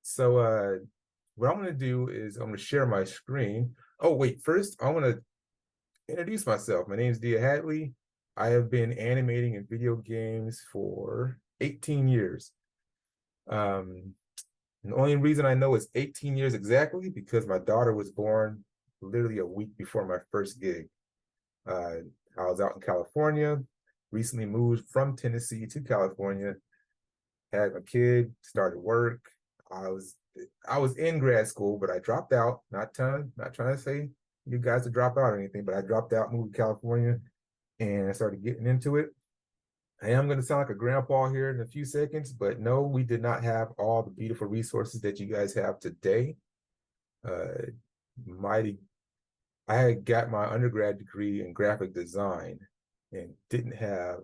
So what I'm gonna do is I'm gonna share my screen. Oh wait, first I want to introduce myself. My name is Dia Hadley. I have been animating in video games for 18 years. Um, and the only reason I know it's 18 years exactly because my daughter was born literally a week before my first gig. Uh, I was out in California, recently moved from Tennessee to California, had my kid, started work. I was I was in grad school, but I dropped out. Not trying to say you guys to drop out or anything, but I dropped out, moved to California, and I started getting into it. I am going to sound like a grandpa here in a few seconds, but no, we did not have all the beautiful resources that you guys have today. Uh, mighty, I had got my undergrad degree in graphic design and didn't have.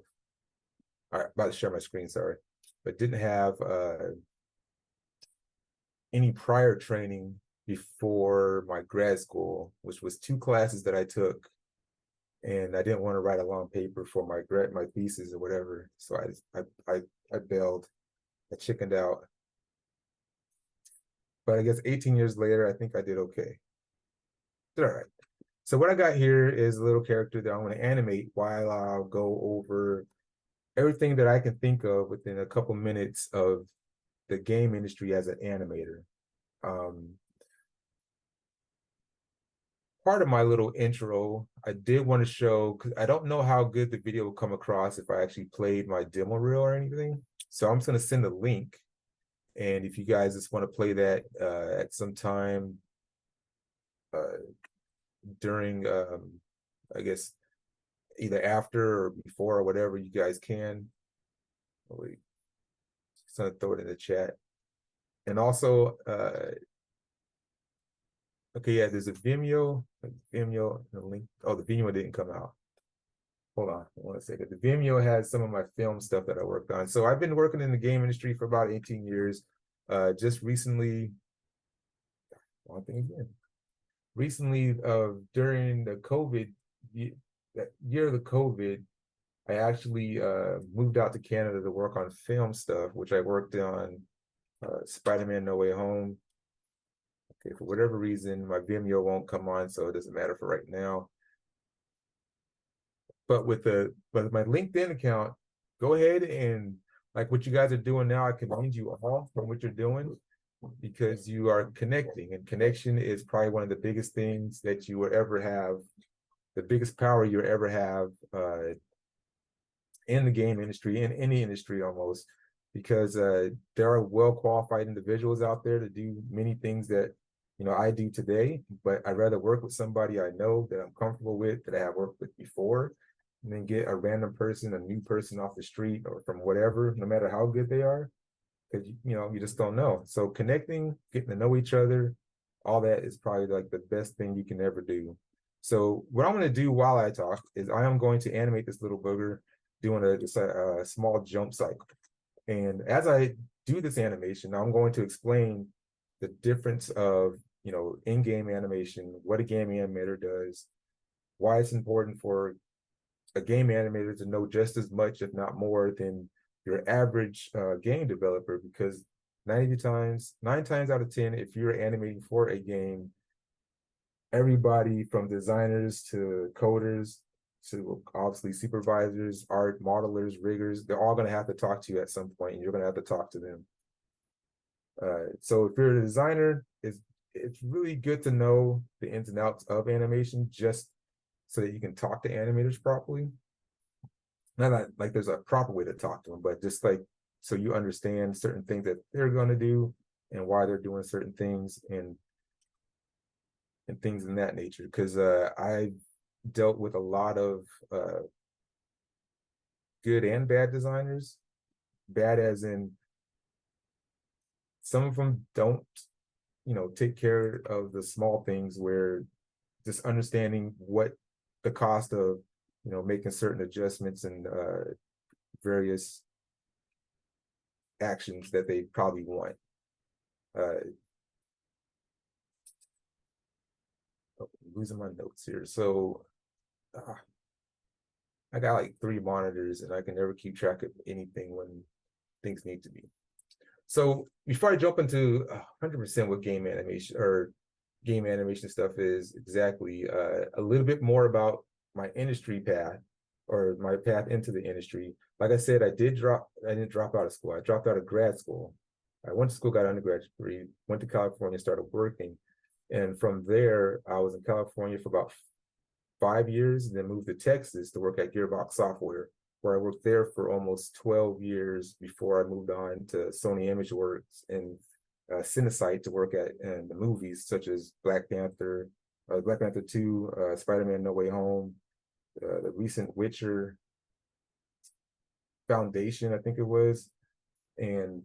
All right, about to share my screen, sorry, but didn't have any prior training before my grad school, which was two classes that I took, and I didn't want to write a long paper for my thesis or whatever. So I bailed, I chickened out. But I guess 18 years later, I think I did okay. Did all right. So what I got here is a little character that I'm going to animate while I'll go over everything that I can think of within a couple minutes of the game industry as an animator. Um, Part of my little intro, I did want to show, because I don't know how good the video will come across if I actually played my demo reel or anything. So I'm just going to send a link. And if you guys just want to play that at some time uh, during, I guess, either after or before or whatever, you guys can. Oh, wait, just going to throw it in the chat. And also, okay, yeah, there's a Vimeo, the link. Oh, the Vimeo didn't come out. Hold on one second. The Vimeo has some of my film stuff that I worked on. So I've been working in the game industry for about 18 years. Just recently, one thing again. Recently, during the COVID, that year of the COVID, I actually moved out to Canada to work on film stuff, which I worked on Spider-Man No Way Home. Okay, for whatever reason, my Vimeo won't come on, so it doesn't matter for right now. But with my LinkedIn account, go ahead and like what you guys are doing now, I commend you all for what you're doing because you are connecting, and connection is probably one of the biggest things that you will ever have, the biggest power you ever have in the game industry, in any industry almost, because there are well qualified individuals out there to do many things that I do today, but I'd rather work with somebody I know that I'm comfortable with, that I have worked with before, and then get a random person, a new person off the street or from whatever, no matter how good they are, because you just don't know. So connecting, getting to know each other, all that is probably like the best thing you can ever do. So what I'm going to do while I talk is I am going to animate this little booger doing a small jump cycle. And as I do this animation, I'm going to explain the difference of in-game animation, what a game animator does, why it's important for a game animator to know just as much, if not more, than your average game developer. Because 9 times out of 10, if you're animating for a game, everybody from designers to coders to obviously supervisors, art modelers, riggers, they're all going to have to talk to you at some point, and you're going to have to talk to them. So if you're a designer, it's really good to know the ins and outs of animation just so that you can talk to animators properly. Not like there's a proper way to talk to them, but just like so you understand certain things that they're going to do and why they're doing certain things and things in that nature. Because I dealt with a lot of good and bad designers. Bad as in some of them don't, take care of the small things, where just understanding what the cost of, making certain adjustments and various actions that they probably want. Oh, losing my notes here. So I got like 3 monitors and I can never keep track of anything when things need to be. So before I jump into 100% what game animation stuff is exactly, a little bit more about my industry path or my path into the industry. Like I said, I didn't drop out of school. I dropped out of grad school. I went to school, got an undergraduate degree, went to California, started working. And from there, I was in California for about 5 years, and then moved to Texas to work at Gearbox Software, where I worked there for almost 12 years before I moved on to Sony ImageWorks and Cinesite to work at in the movies such as Black Panther 2, Spider-Man No Way Home, the recent Witcher Foundation, I think it was. And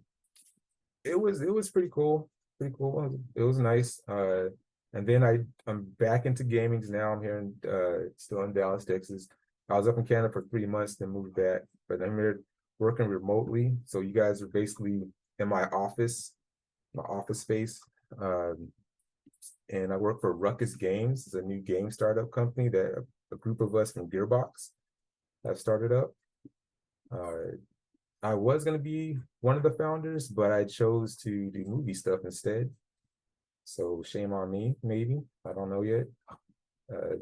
it was pretty cool. Pretty cool. It was nice. And then I'm back into gaming now. I'm here in still in Dallas, Texas. I was up in Canada for 3 months, then moved back. But I'm here working remotely. So you guys are basically in my office space. And I work for Ruckus Games. It's a new game startup company that a group of us from Gearbox have started up. I was going to be one of the founders, but I chose to do movie stuff instead. So shame on me, maybe. I don't know yet.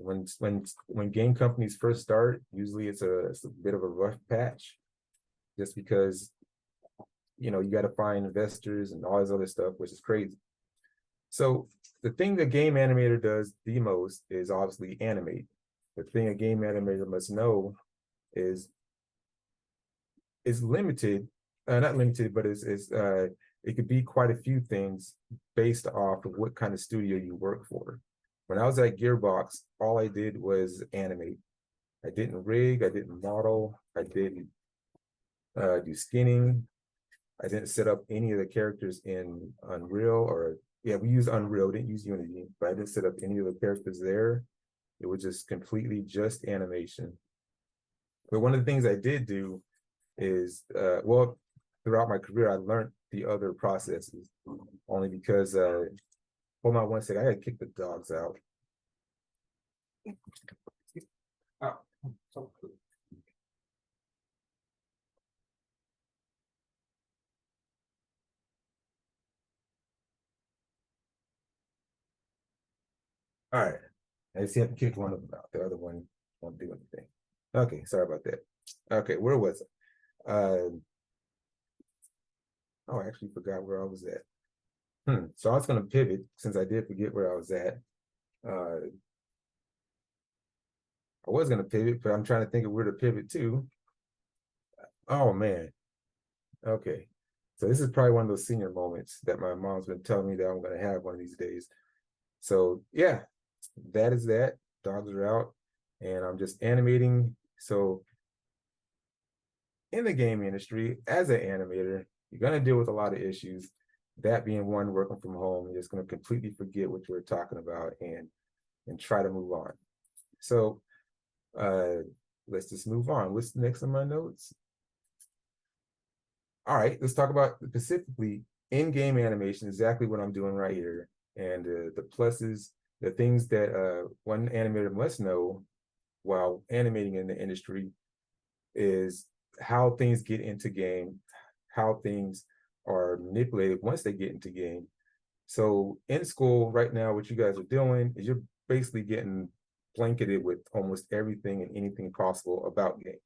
When game companies first start, usually it's a bit of a rough patch, just because you got to find investors and all this other stuff, which is crazy. So the thing the game animator does the most is obviously animate. The thing a game animator must know is limited, not limited, but it could be quite a few things based off of what kind of studio you work for. When I was at Gearbox, all I did was animate. I didn't rig, I didn't model, I didn't do skinning. I didn't set up any of the characters in Unreal, or yeah, we use Unreal, didn't use Unity, but I didn't set up any of the characters there. It was just completely just animation. But one of the things I did do is, well, throughout my career, I learned the other processes only because, hold on one second, I gotta kick the dogs out. Oh, so cool. All right, I just have to kick one of them out. The other one won't do anything. Okay, sorry about that. Okay, where was I? Oh, I actually forgot where I was at. So I was gonna pivot since I did forget where I was at. Uh, I was gonna pivot, but I'm trying to think of where to pivot to. Oh man. Okay. So this is probably one of those senior moments that my mom's been telling me that I'm gonna have one of these days. So yeah, that is that. Dogs are out, and I'm just animating. So in the game industry, as an animator, you're gonna deal with a lot of issues. That being one, working from home, you're just gonna completely forget what you were talking about and try to move on. So let's just move on. What's next on my notes? All right, let's talk about specifically in-game animation, exactly what I'm doing right here, and the pluses, the things that one animator must know while animating in the industry is how things get into game, how things are manipulated once they get into game. So in school right now, what you guys are doing is you're basically getting blanketed with almost everything and anything possible about games.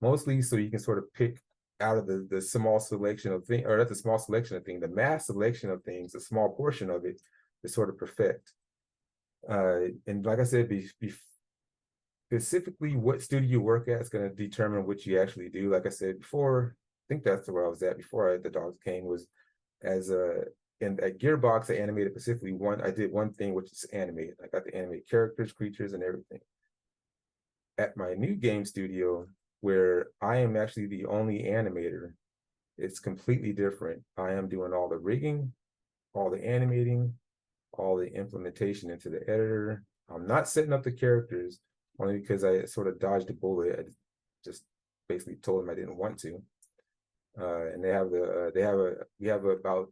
Mostly so you can sort of pick out of the small selection of things, or not the small selection of things, the mass selection of things, a small portion of it to sort of perfect. And like I said, specifically what studio you work at is going to determine what you actually do. Like I said before, I think that's where I was at before the dogs came, was as a at Gearbox, I animated specifically I did one thing, which is animate. I got to animate characters, creatures, and everything. At my new game studio, where I am actually the only animator, it's completely different. I am doing all the rigging, all the animating, all the implementation into the editor. I'm not setting up the characters only because I sort of dodged a bullet. I just basically told them I didn't want to. And we have about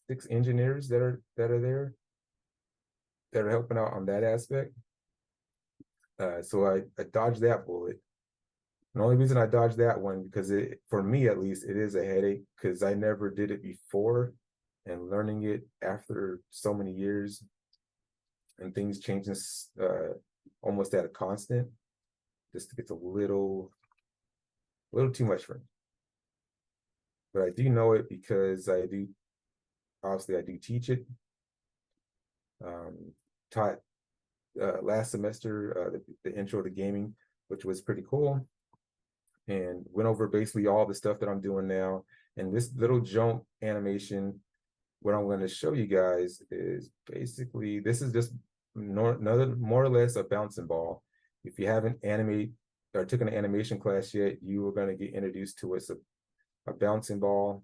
6 engineers that are there that are helping out on that aspect. So I dodged that bullet. The only reason I dodged that one because for me at least, it is a headache because I never did it before, and learning it after so many years and things changing almost at a constant, just gets a little too much for me. But I do know it because obviously I do teach it. Taught last semester the intro to gaming, which was pretty cool, and went over basically all the stuff that I'm doing now. And this little jump animation, what I'm going to show you guys is basically, this is just another more or less a bouncing ball. If you haven't animated or took an animation class yet, you are going to get introduced to a bouncing ball.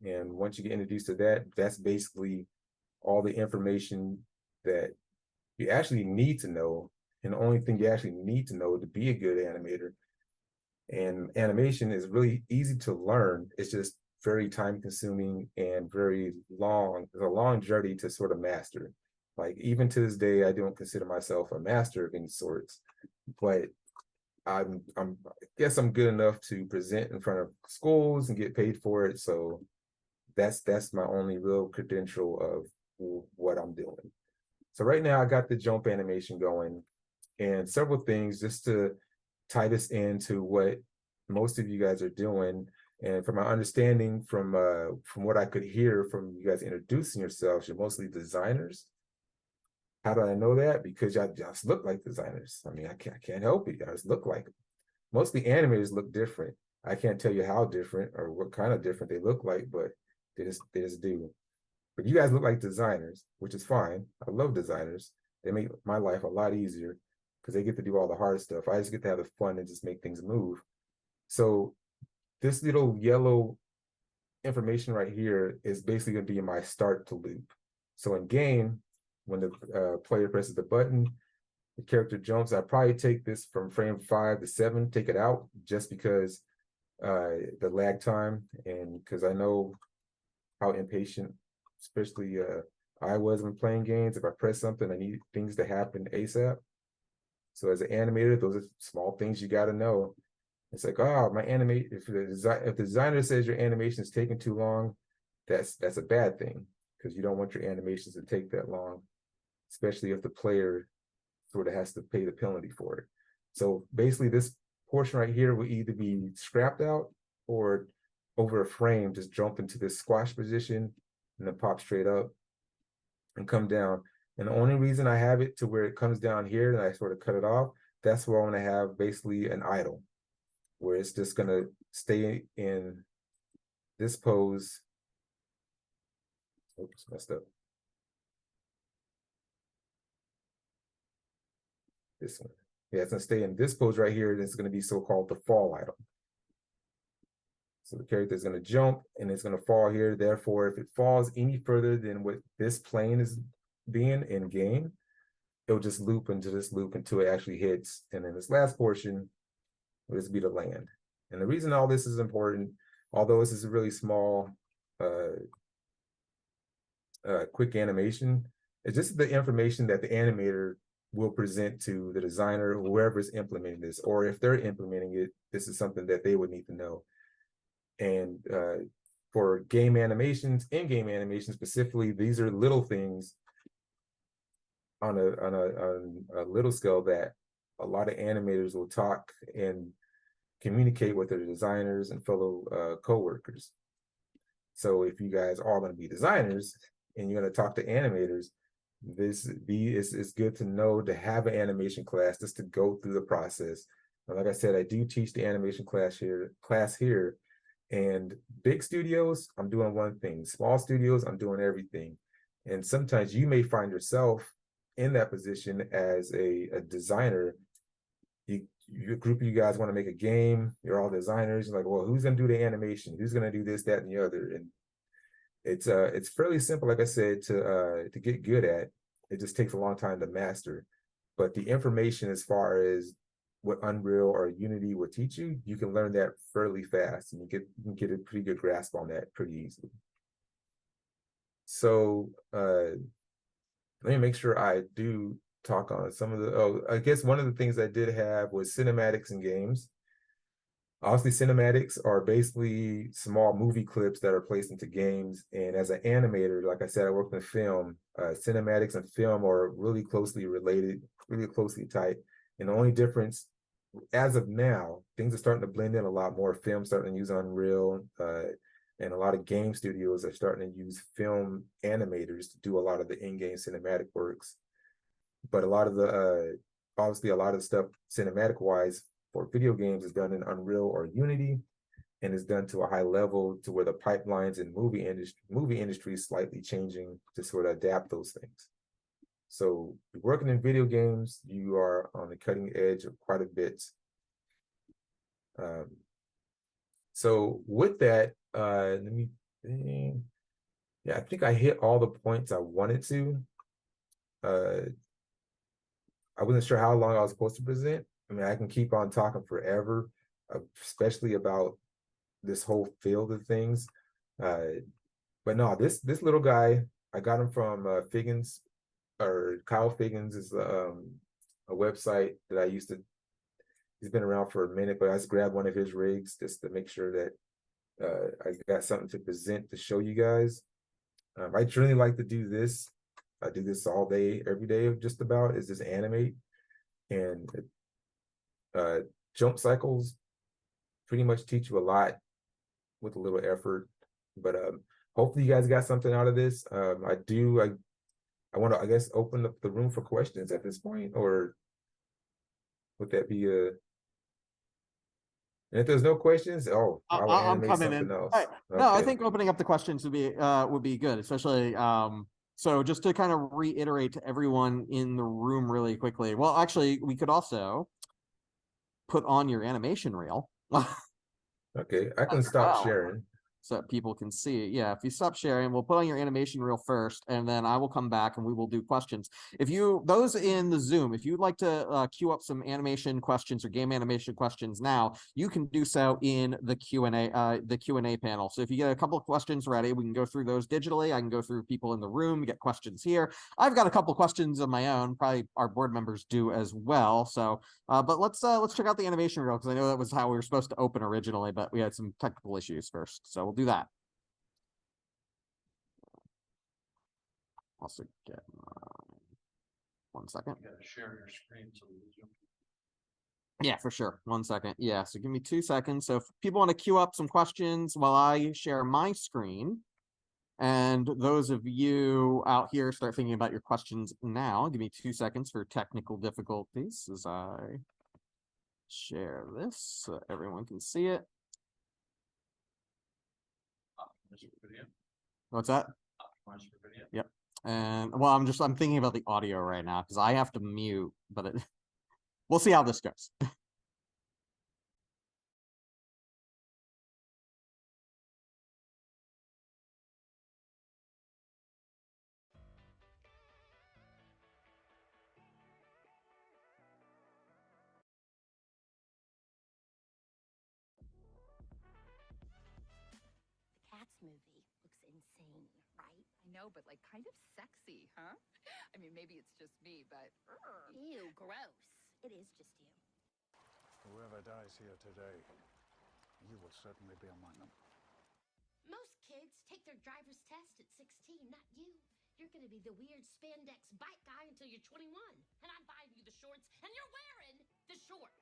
And once you get introduced to that, that's basically all the information that you actually need to know, and the only thing you actually need to know to be a good animator. And animation is really easy to learn. It's just very time consuming and very long. It's a long journey to sort of master. Like even to this day, I don't consider myself a master of any sorts, but I guess I'm good enough to present in front of schools and get paid for it. So that's my only real credential of what I'm doing. So right now I got the jump animation going, and several things just to tie this into what most of you guys are doing. And from my understanding, from what I could hear from you guys introducing yourselves, you're mostly designers. How do I know that? Because y'all just look like designers. I mean, I can't help it. Y'all just look like them. Mostly animators look different. I can't tell you how different or what kind of different they look like, but they just do. But you guys look like designers, which is fine. I love designers. They make my life a lot easier because they get to do all the hard stuff. I just get to have the fun and just make things move. So this little yellow information right here is basically going to be my start to loop. So in game, when the player presses the button, the character jumps. I probably take this from frame 5 to 7, take it out just because the lag time, and because I know how impatient, especially I was when playing games. If I press something, I need things to happen ASAP. So as an animator, those are small things you got to know. It's like, oh, my animate. If the designer says your animation is taking too long, that's a bad thing because you don't want your animations to take that long, especially if the player sort of has to pay the penalty for it. So basically, this portion right here will either be scrapped out or over a frame, just jump into this squash position and then pop straight up and come down. And the only reason I have it to where it comes down here and I sort of cut it off, that's where I'm going to have basically an idle, where it's just going to stay in this pose. Oops, messed up. This one. Yeah, it's going to stay in this pose right here. And it's going to be so-called the fall idle. So the character is going to jump and it's going to fall here. Therefore, if it falls any further than what this plane is being in game, it'll just loop into this loop until it actually hits. And then this last portion will just be the land. And the reason all this is important, although this is a really small, quick animation, it's just the information that the animator will present to the designer, whoever is implementing this, or if they're implementing it, this is something that they would need to know. And for game animations, in-game animation specifically, these are little things on a little scale that a lot of animators will talk and communicate with their designers and fellow co-workers. So if you guys are going to be designers and you're going to talk to animators, it's good to know to have an animation class just to go through the process. And like I said, I do teach the animation class here. And big studios, I'm doing one thing. Small studios, I'm doing everything. And sometimes you may find yourself in that position as a designer. A group of you guys want to make a game. You're all designers. You're like, well, who's going to do the animation? Who's going to do this, that, and the other? And it's fairly simple, like I said, to get good at. It just takes a long time to master. But the information as far as what Unreal or Unity will teach you, you can learn that fairly fast, and you can get a pretty good grasp on that pretty easily. So let me make sure I do talk on some of the, I guess one of the things I did have was cinematics in games. Obviously, cinematics are basically small movie clips that are placed into games. And as an animator, like I said, I worked in film. Cinematics and film are really closely related, really closely tied. And the only difference, as of now, things are starting to blend in a lot more. Film starting to use Unreal, and a lot of game studios are starting to use film animators to do a lot of the in-game cinematic works. But a lot of the obviously a lot of stuff cinematic wise for video games is done in Unreal or Unity, and is done to a high level to where the pipelines and movie industry is slightly changing to sort of adapt those things. So working in video games, you are on the cutting edge of quite a bit. Um, so with that, let me think. Yeah, I think I hit all the points I wanted to. Uh, I wasn't sure how long I was supposed to present. I mean, I can keep on talking forever, especially about this whole field of things. But no, this little guy, I got him from Figgins, or Kyle Figgins is a website that I used to. He's been around for a minute, but I just grabbed one of his rigs just to make sure that I got something to present to show you guys. I truly like to do this. I do this all day, every day, just about, is just animate. And uh, jump cycles pretty much teach you a lot with a little effort. But hopefully you guys got something out of this. I want to, I guess, open up the room for questions at this point, or would that be a? And if there's no questions, oh, I will I'm animate coming something in. else. No, I Okay. think opening up the questions would be good, especially so just to kind of reiterate to everyone in the room really quickly. Well, actually, we could also put on your animation reel. Okay, I can stop Wow. sharing. So that people can see. Yeah, if you stop sharing, we'll put on your animation reel first, and then I will come back and we will do questions. If you, those in the Zoom, if you'd like to queue up some animation questions or game animation questions now, you can do so in the Q&A panel. So if you get a couple of questions ready, we can go through those digitally. I can go through people in the room, get questions here. I've got a couple of questions of my own. Probably our board members do as well. So, but let's check out the animation reel, because I know that was how we were supposed to open originally, but we had some technical issues first. So we'll do that. Also get 1 second. You gotta share your screen so you. Yeah, for sure. 1 second. Yeah, so give me 2 seconds. So if people want to queue up some questions while I share my screen, and those of you out here start thinking about your questions now, give me 2 seconds for technical difficulties as I share this so everyone can see it. Video. What's that? Video. Yep. And well, I'm thinking about the audio right now because I have to mute, but we'll see how this goes. Cats movie looks insane, right? I know, but like kind of sexy, huh? I mean, maybe it's just me, but Ew, gross. It is just you. Whoever dies here today, you will certainly be among them. Most kids take their driver's test at 16, not you. You're gonna be the weird spandex bike guy until you're 21. And I'm buying you the shorts, and you're wearing the shorts.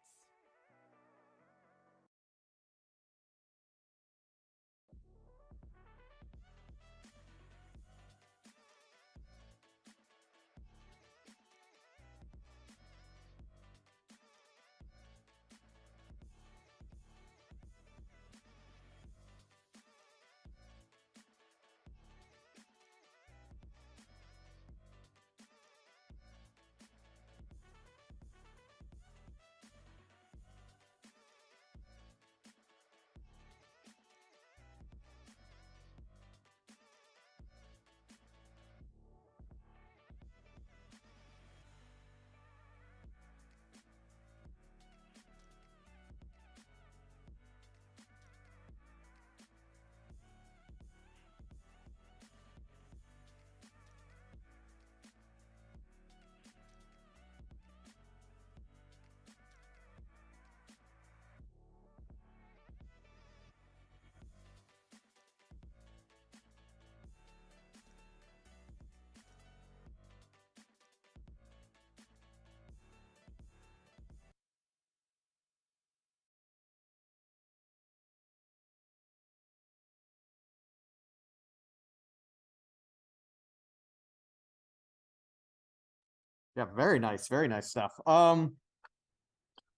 Yeah, very nice stuff.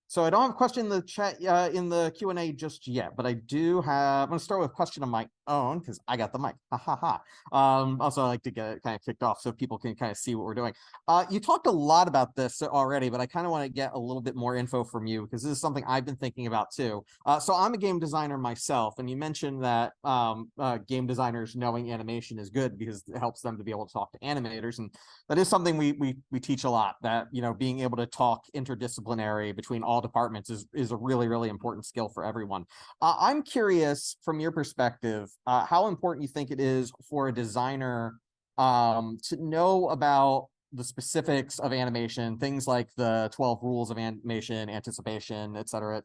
So I don't have a question in the chat, in the Q&A just yet, but I do have. I'm going to start with a question of my own because I got the mic. Ha ha ha. Also, I like to get it kind of kicked off so people can kind of see what we're doing. You talked a lot about this already, but I kind of want to get a little bit more info from you because this is something I've been thinking about too. So I'm a game designer myself, and you mentioned that game designers knowing animation is good because it helps them to be able to talk to animators, and that is something we teach a lot. That being able to talk interdisciplinary between all departments is a really important skill for everyone. I'm curious from your perspective, how important you think it is for a designer to know about the specifics of animation, things like the 12 rules of animation, anticipation, et cetera,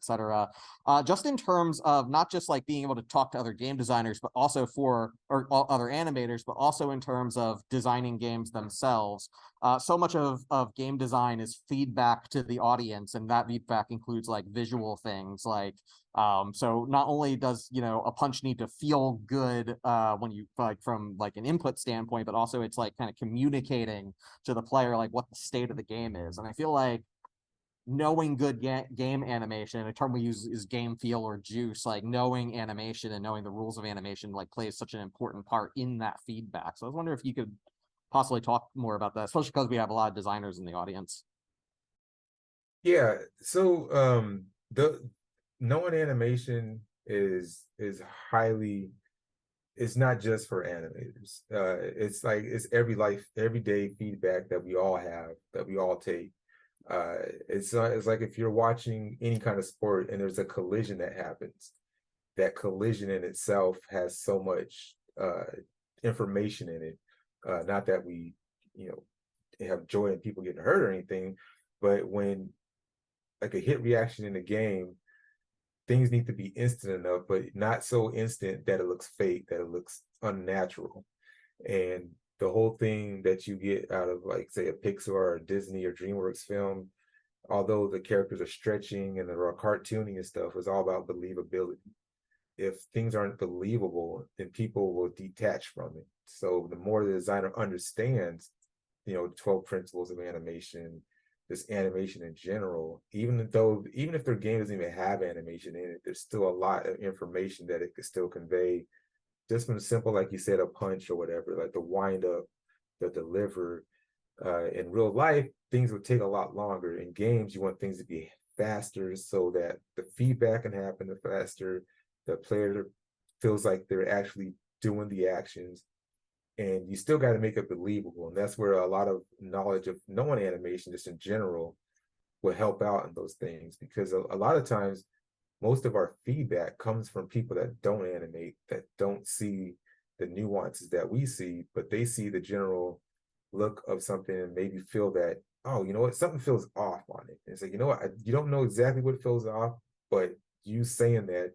just in terms of not just like being able to talk to other game designers, but also for or other animators, but also in terms of designing games themselves. So much of game design is feedback to the audience, and that feedback includes like visual things like so not only does a punch need to feel good when you like from like an input standpoint, but also it's like kind of communicating to the player like what the state of the game is. And I feel like knowing good game animation, a term we use is game feel or juice, like knowing animation and knowing the rules of animation like plays such an important part in that feedback. So I was wondering if you could possibly talk more about that, especially because we have a lot of designers in the audience. Yeah, so the knowing animation is highly, it's not just for animators. It's like it's everyday feedback that we all have, that we all take. It's like if you're watching any kind of sport and there's a collision that happens, that collision in itself has so much information in it. Not that we, have joy in people getting hurt or anything, but when like a hit reaction in the game, things need to be instant enough, but not so instant that it looks fake, that it looks unnatural. And the whole thing that you get out of like say a Pixar or a Disney or DreamWorks film, although the characters are stretching and they're cartooning and stuff, is all about believability. If things aren't believable, then people will detach from it. So the more the designer understands, 12 principles of animation, this animation in general, even if their game doesn't even have animation in it, there's still a lot of information that it could still convey just from simple, like you said, a punch or whatever, like the wind up, the deliver. In real life, things would take a lot longer. In games, you want things to be faster so that the feedback can happen the faster, the player feels like they're actually doing the actions, and you still got to make it believable. And that's where a lot of knowledge of knowing animation just in general will help out in those things, because a lot of times most of our feedback comes from people that don't animate, that don't see the nuances that we see, but they see the general look of something and maybe feel that, oh, you know what, something feels off on it. And it's like, you know what, you don't know exactly what feels off, but you saying that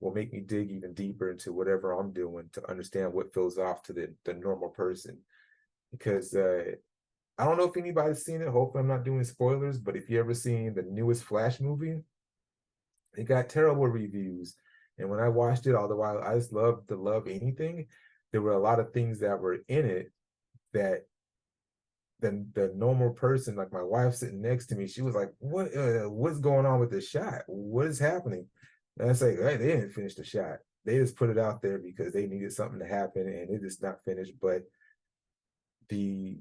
will make me dig even deeper into whatever I'm doing to understand what feels off to the normal person. Because I don't know if anybody's seen it. Hopefully I'm not doing spoilers, but if you ever seen the newest Flash movie, it got terrible reviews. And when I watched it, although I just love to love anything, there were a lot of things that were in it that the normal person, like my wife sitting next to me, she was like, what's going on with this shot? What is happening? And I say, hey, they didn't finish the shot. They just put it out there because they needed something to happen and it is not finished. But the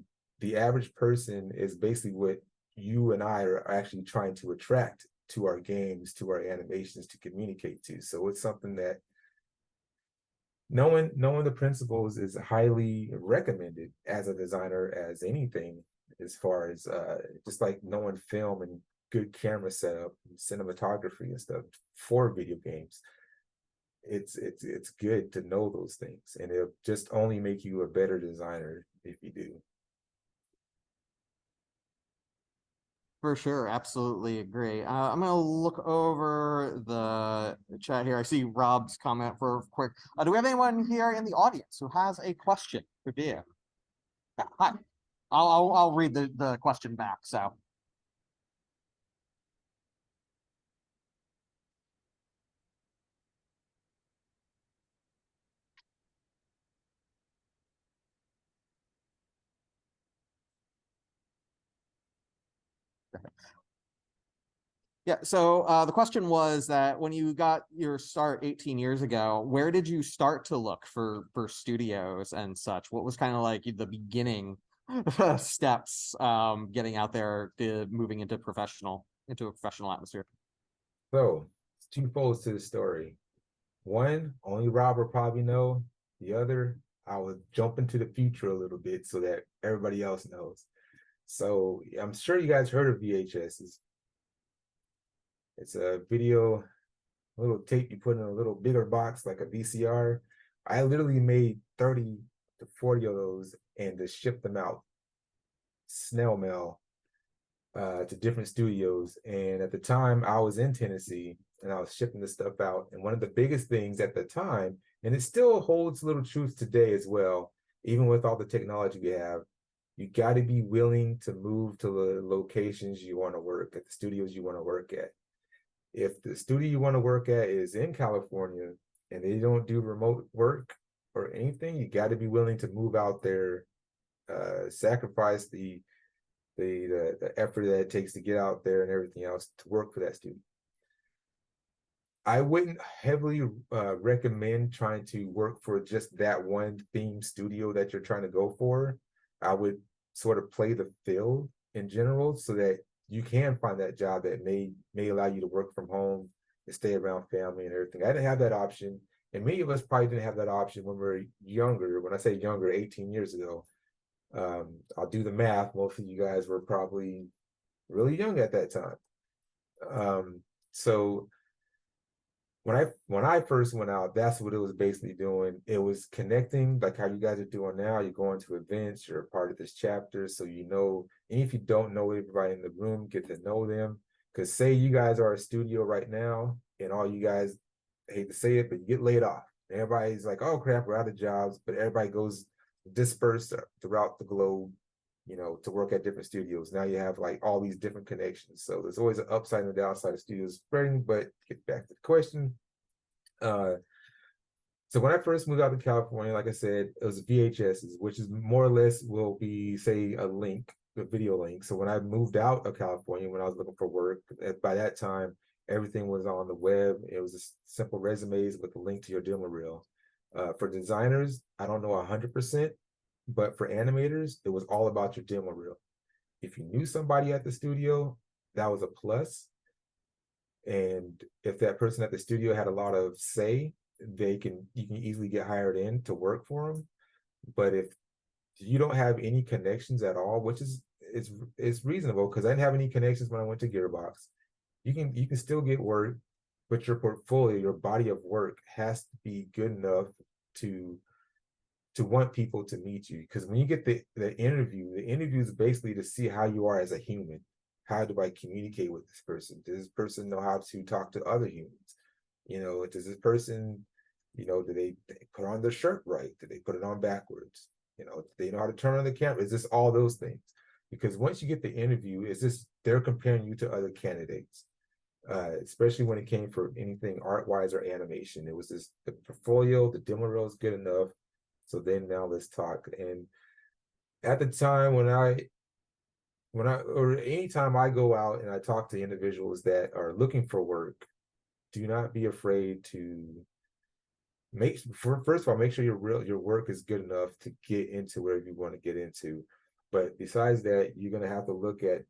average person is basically what you and I are actually trying to attract to our games, to our animations, to communicate to. So it's something that knowing the principles is highly recommended as a designer, as anything, as far as just like knowing film and good camera setup, cinematography and stuff for video games. It's good to know those things, and it'll just only make you a better designer if you do. For sure, absolutely agree. I'm gonna look over the chat here. I see Rob's comment for quick. Do we have anyone here in the audience who has a question for Dia? Yeah, hi. I'll read the question back. So Yeah, so the question was that when you got your start 18 years ago, where did you start to look for studios and such? What was kind of like the beginning steps getting out there to moving into a professional atmosphere? So it's two folds to the story. One, only Rob will probably know. The other, I will jump into the future a little bit so that everybody else knows. So I'm sure you guys heard of VHSs. It's a video, a little tape you put in a little bigger box like a VCR. I literally made 30 to 40 of those and just shipped them out, snail mail, to different studios. And at the time, I was in Tennessee and I was shipping this stuff out. And one of the biggest things at the time, and it still holds little truth today as well, even with all the technology we have, you got to be willing to move to the locations you want to work at, the studios you want to work at. If the studio you want to work at is in California and they don't do remote work or anything, you got to be willing to move out there, sacrifice the effort that it takes to get out there and everything else to work for that studio. I wouldn't heavily recommend trying to work for just that one theme studio that you're trying to go for. I would sort of play the field in general so that you can find that job that may allow you to work from home and stay around family and everything. I didn't have that option, and many of us probably didn't have that option when we were younger. When I say younger, 18 years ago. I'll do the math. Most of you guys were probably really young at that time. So when I first went out, that's what it was basically doing. It was connecting, like how you guys are doing now. You're going to events, you're a part of this chapter, so you know, and if you don't know everybody in the room, get to know them. Because say you guys are a studio right now, and all you guys, I hate to say it, but you get laid off. Everybody's like, oh crap, we're out of jobs, but everybody goes dispersed throughout the globe, you know, to work at different studios. Now you have like all these different connections. So there's always an upside and a downside of studios spreading. But get back to the question. So when I first moved out to California, like I said, it was VHSs, which is more or less will be, say, a link, a video link. So when I moved out of California, when I was looking for work, by that time, everything was on the web. It was just simple resumes with a link to your demo reel. For designers, I don't know 100%, but for animators, it was all about your demo reel. If you knew somebody at the studio, that was a plus. And if that person at the studio had a lot of say, you can easily get hired in to work for them. But if you don't have any connections at all, which is it's reasonable, because I didn't have any connections when I went to Gearbox. You can still get work, but your portfolio, your body of work has to be good enough to want people to meet you. Because when you get the interview is basically to see how you are as a human. How do I communicate with this person? Does this person know how to talk to other humans? You know, does this person, you know, do they put on their shirt right? Do they put it on backwards? You know, do they know how to turn on the camera? Is this all those things? Because once you get the interview, is this they're comparing you to other candidates, especially when it came for anything art-wise or animation. It was just the portfolio, the demo reel is good enough. So then now let's talk. And at the time or anytime I go out and I talk to individuals that are looking for work, do not be afraid to first of all, make sure your work is good enough to get into wherever you want to get into. But besides that, you're going to have to look at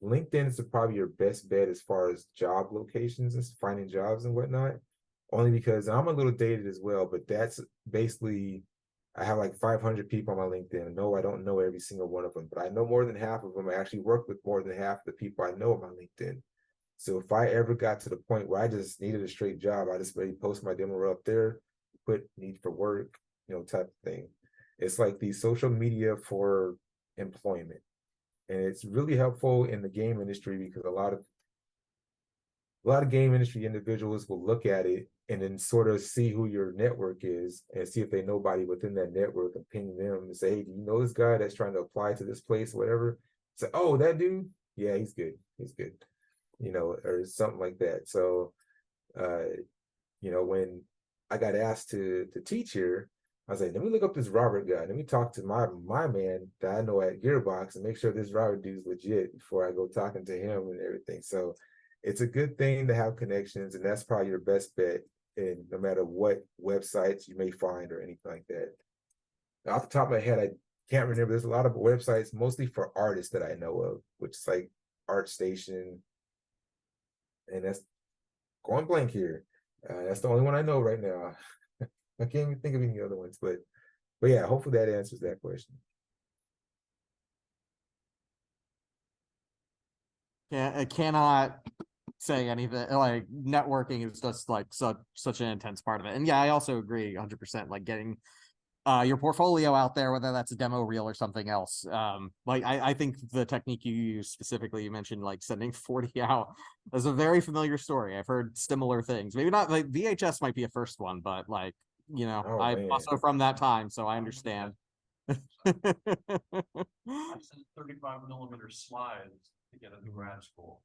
LinkedIn is probably your best bet as far as job locations and finding jobs and whatnot. Only because I'm a little dated as well, but that's basically, I have like 500 people on my LinkedIn. No, I don't know every single one of them, but I know more than half of them. I actually work with more than half of the people I know on my LinkedIn. So if I ever got to the point where I just needed a straight job, I just maybe post my demo reel up there, put need for work, you know, type of thing. It's like the social media for employment. And it's really helpful in the game industry because a lot of game industry individuals will look at it and then sort of see who your network is and see if they know nobody within that network and ping them and say, hey, do you know this guy that's trying to apply to this place, whatever? Say, oh, that dude? Yeah, he's good. He's good. You know, or something like that. So, you know, when I got asked to teach here, I was like, let me look up this Robert guy. Let me talk to my man that I know at Gearbox and make sure this Robert dude's legit before I go talking to him and everything. So it's a good thing to have connections, and that's probably your best bet. And no matter what websites you may find or anything like that. Off the top of my head, I can't remember. There's a lot of websites, mostly for artists that I know of, which is like ArtStation, and that's going blank here. That's the only one I know right now. I can't even think of any other ones, but yeah, hopefully that answers that question. Yeah, I cannot say anything. Like networking is just like such an intense part of it. And yeah, I also agree 100%. Like getting your portfolio out there, whether that's a demo reel or something else. Like I think the technique you use specifically, you mentioned like sending 40 out, is a very familiar story. I've heard similar things. Maybe not like VHS might be a first one, but like, you know, Oh I'm man. also from that time, so I understand. I sent 35mm slides to get into grad school.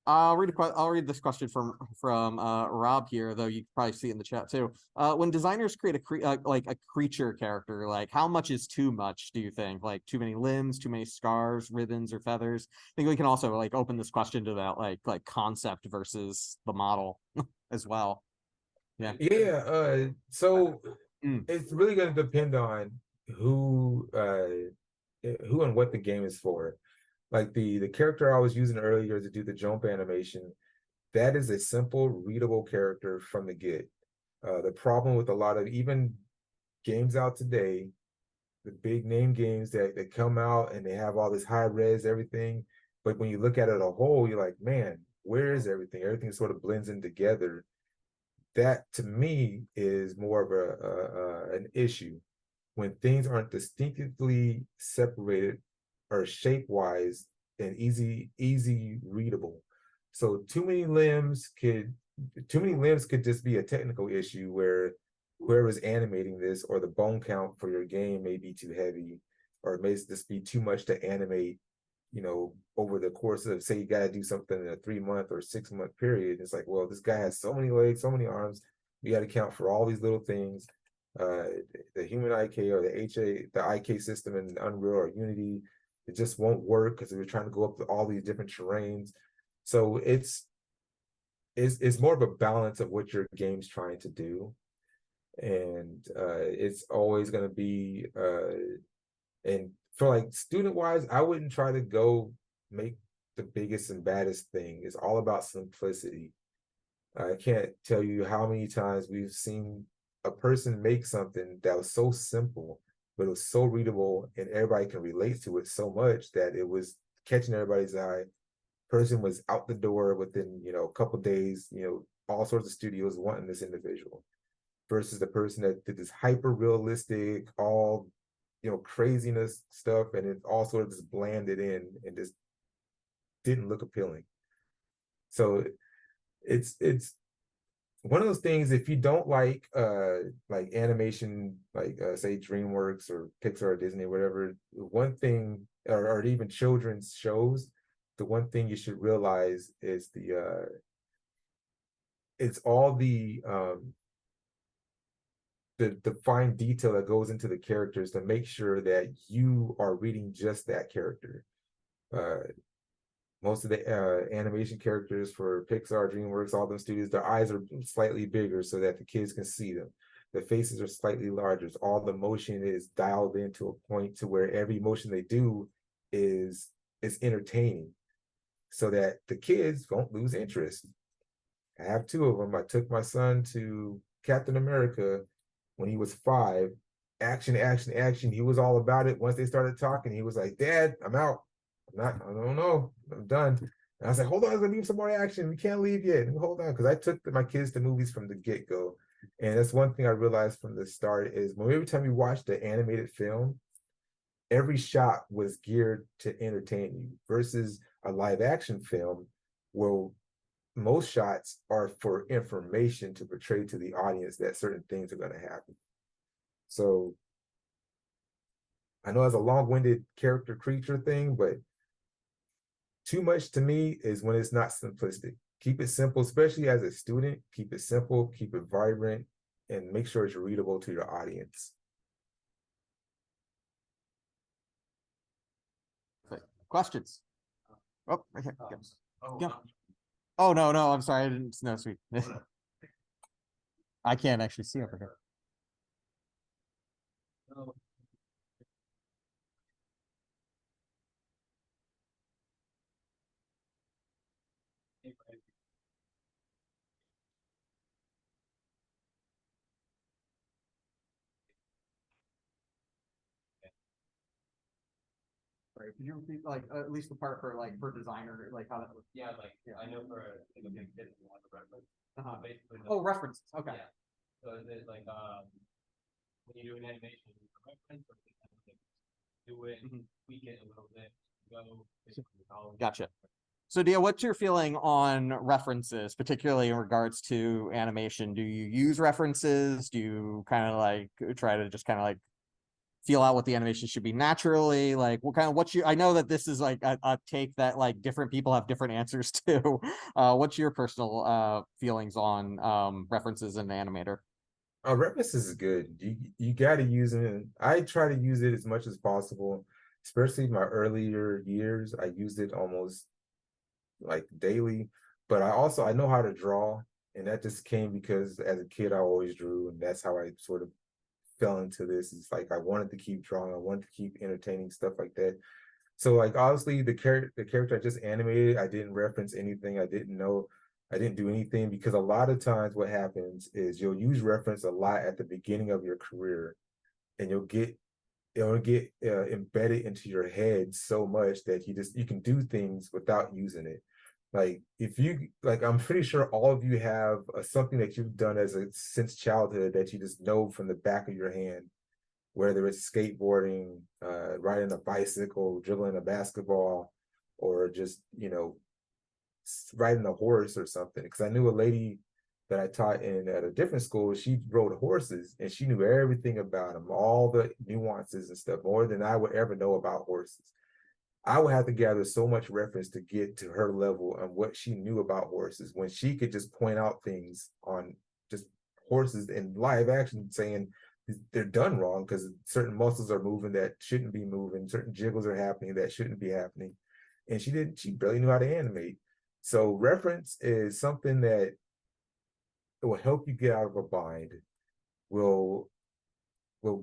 I'll read this question from Rob here, though you can probably see it in the chat too. When designers create like a creature character, like how much is too much, do you think? Like too many limbs, too many scars, ribbons, or feathers? I think we can also like open this question to that like concept versus the model as well. Yeah. Yeah, so Mm. it's really going to depend on who and what the game is for. Like the character I was using earlier to do the jump animation, that is a simple, readable character from the get. The problem with a lot of even games out today, the big name games that come out and they have all this high res everything, but when you look at it as a whole, you're like, man, where is everything? Everything sort of blends in together. That to me is more of an issue when things aren't distinctively separated or shape wise and easy readable. So too many limbs could just be a technical issue where whoever's animating this or the bone count for your game may be too heavy, or it may just be too much to animate, you know, over the course of, say you got to do something in a 3-month or 6-month period. It's like, well, this guy has so many legs, so many arms, you got to count for all these little things. The human IK or the IK system in Unreal or Unity, it just won't work because we're trying to go up to all these different terrains. So it's more of a balance of what your game's trying to do, and it's always going to be and for like student wise, I wouldn't try to go make the biggest and baddest thing. It's all about simplicity. I can't tell you how many times we've seen a person make something that was so simple, but it was so readable and everybody can relate to it so much that it was catching everybody's eye. Person was out the door within, you know, a couple days, you know, all sorts of studios wanting this individual versus the person that did this hyper realistic, all, you know, craziness stuff, and it all sort of just blanded in and just didn't look appealing. So it's one of those things, if you don't like animation, like say DreamWorks or Pixar or Disney or whatever, one thing, or even children's shows, the one thing you should realize is it's all the fine detail that goes into the characters to make sure that you are reading just that character. Most of the animation characters for Pixar, DreamWorks, all them studios, their eyes are slightly bigger so that the kids can see them. The faces are slightly larger. All the motion is dialed into a point to where every motion they do is entertaining, so that the kids don't lose interest. I have 2 of them. I took my son to Captain America when he was 5. Action, action, action. He was all about it. Once they started talking, he was like, Dad, I'm out. I don't know. I'm done. And I was like, hold on, I'm gonna leave some more action. We can't leave yet. Hold on. Because I took my kids to movies from the get-go. And that's one thing I realized from the start is when every time you watch the animated film, every shot was geared to entertain you versus a live action film where most shots are for information to portray to the audience that certain things are going to happen. So I know it's a long-winded character creature thing, but too much to me is when it's not simplistic. Keep it simple, especially as a student. Keep it simple, keep it vibrant, and make sure it's readable to your audience. Questions? Oh, okay. Oh, Yeah. Oh, no, I'm sorry. I didn't know, sweet. I can't actually see over here. no. Sorry, could you repeat like at least the part for like for designer, like how that was? Yeah, like, I know for like a big kid who wants to reference. Basically. Oh, references. Okay. Yeah. So is it like, when you do an animation, you reference or is it kind of like do it, tweak it a little bit, go. Gotcha. So Dia, what's your feeling on references, particularly in regards to animation? Do you use references? Do you kind of like try to just kind of like feel out what the animation should be naturally? Like what's your, I know that this is like a take that like different people have different answers to. What's your personal feelings on references in the animator? References is good. You got to use it. And I try to use it as much as possible, especially my earlier years. I used it almost like daily, but I know how to draw, and that just came because as a kid I always drew, and that's how I sort of fell into this. It's like I wanted to keep drawing, I wanted to keep entertaining, stuff like that. So like obviously the character I just animated, I didn't reference anything. I didn't know, I didn't do anything, because a lot of times what happens is you'll use reference a lot at the beginning of your career, and it'll get embedded into your head so much that you can do things without using it. Like if you like, I'm pretty sure all of you have something that you've done since childhood that you just know from the back of your hand, whether it's skateboarding, riding a bicycle, dribbling a basketball, or just, riding a horse or something. Because I knew a lady that I taught in at a different school. She rode horses and she knew everything about them, all the nuances and stuff, more than I would ever know about horses. I would have to gather so much reference to get to her level on what she knew about horses, when she could just point out things on just horses in live action, saying they're done wrong because certain muscles are moving that shouldn't be moving, certain jiggles are happening that shouldn't be happening. And she barely knew how to animate. So reference is something that will help you get out of a bind, will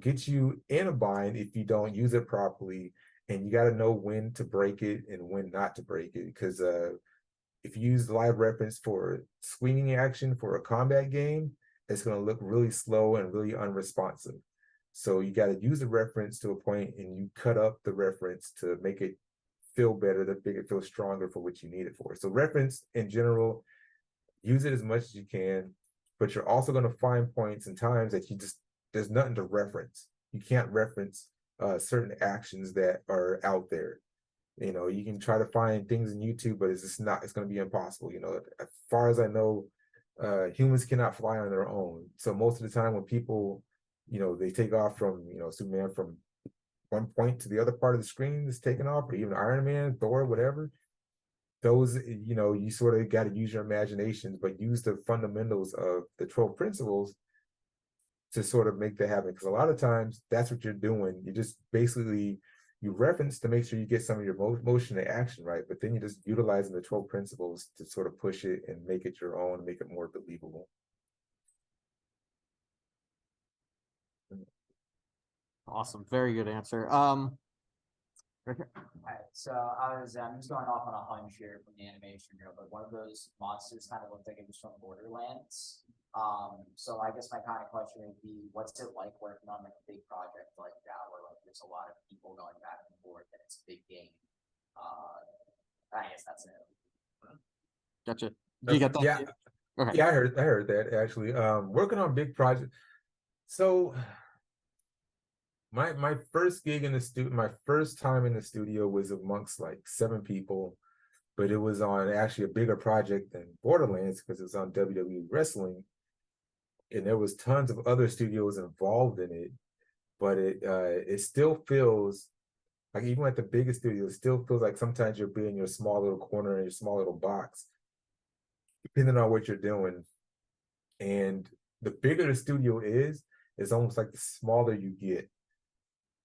get you in a bind if you don't use it properly, and you got to know when to break it and when not to break it. Because if you use live reference for swinging action for a combat game, it's going to look really slow and really unresponsive. So you got to use the reference to a point, and you cut up the reference to make it feel better, to make it feel stronger for what you need it for. So reference in general, use it as much as you can, but you're also going to find points and times that there's nothing to reference. You can't reference certain actions that are out there. You can try to find things in YouTube, but it's going to be impossible. As far as I know, humans cannot fly on their own. So most of the time when people, they take off from, Superman from one point to the other part of the screen is taken off, or even Iron Man, Thor, whatever, those, you sort of got to use your imaginations, but use the fundamentals of the 12 principles to sort of make that happen. Because a lot of times that's what you're doing. You just basically, you reference to make sure you get some of your motion and action right, but then you're just utilizing the 12 principles to sort of push it and make it your own, make it more believable. Awesome. Very good answer. Alright, so I'm just going off on a hunch here from the animation reel, but one of those monsters kind of looked like it was from Borderlands. So I guess my kind of question would be, what's it like working on like a big project like that, where like there's a lot of people going back and forth and it's a big game? I guess that's it. Gotcha. Do you get that? Yeah. Okay. Yeah, I heard that actually. Working on big projects. So my first gig in the studio, my first time in the studio was amongst like 7 people, but it was on actually a bigger project than Borderlands because it was on WWE Wrestling, and there was tons of other studios involved in it. But it still feels like, even at the biggest studio, it still feels like sometimes you're being in your small little corner in your small little box, depending on what you're doing. And the bigger the studio is, it's almost like the smaller you get.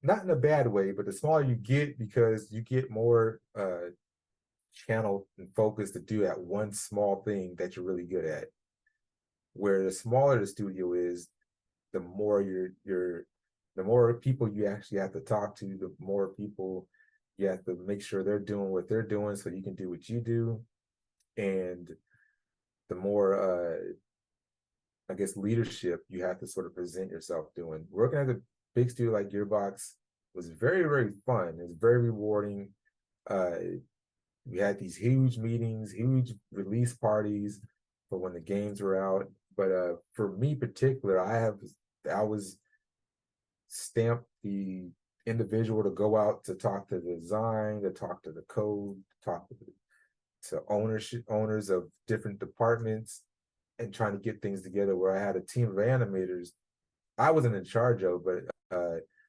Not in a bad way, but the smaller you get because you get more channel and focus to do that one small thing that you're really good at. Where the smaller the studio is, the more the more people you actually have to talk to, the more people you have to make sure they're doing what they're doing so you can do what you do. And the more I guess leadership you have to sort of present yourself doing. Working at a big studio like Gearbox was very, very fun. It was very rewarding. We had these huge meetings, huge release parties for when the games were out. But for me particular, I was stamped the individual to go out to talk to the design, to talk to the code, to talk to owners of different departments, and trying to get things together. Where I had a team of animators I wasn't in charge of, but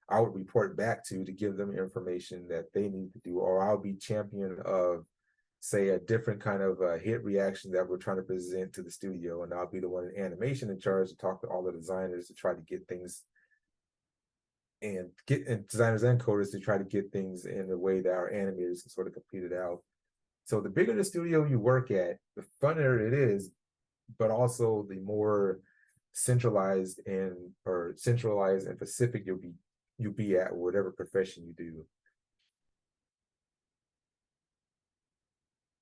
I would report back to give them information that they need to do, or I'll be champion of, say, a different kind of hit reaction that we're trying to present to the studio, and I'll be the one in animation in charge to talk to all the designers to try to get things and designers and coders to try to get things in a way that our animators can sort of complete it out. So the bigger the studio you work at, the funner it is, but also the more centralized and specific you'll be at whatever profession you do.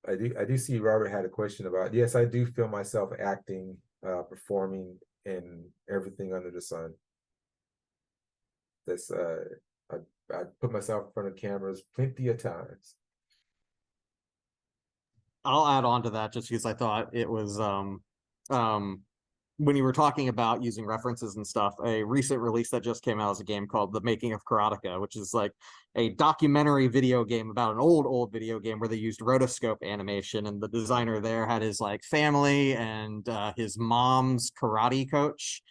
I do see Robert had a question about, yes, I do feel myself acting, performing in everything under the sun. That's I put myself in front of cameras plenty of times. I'll add on to that just because I thought it was when you were talking about using references and stuff, a recent release that just came out is a game called The Making of Karateka, which is like a documentary video game about an old video game where they used rotoscope animation, and the designer there had his like family and his mom's karate coach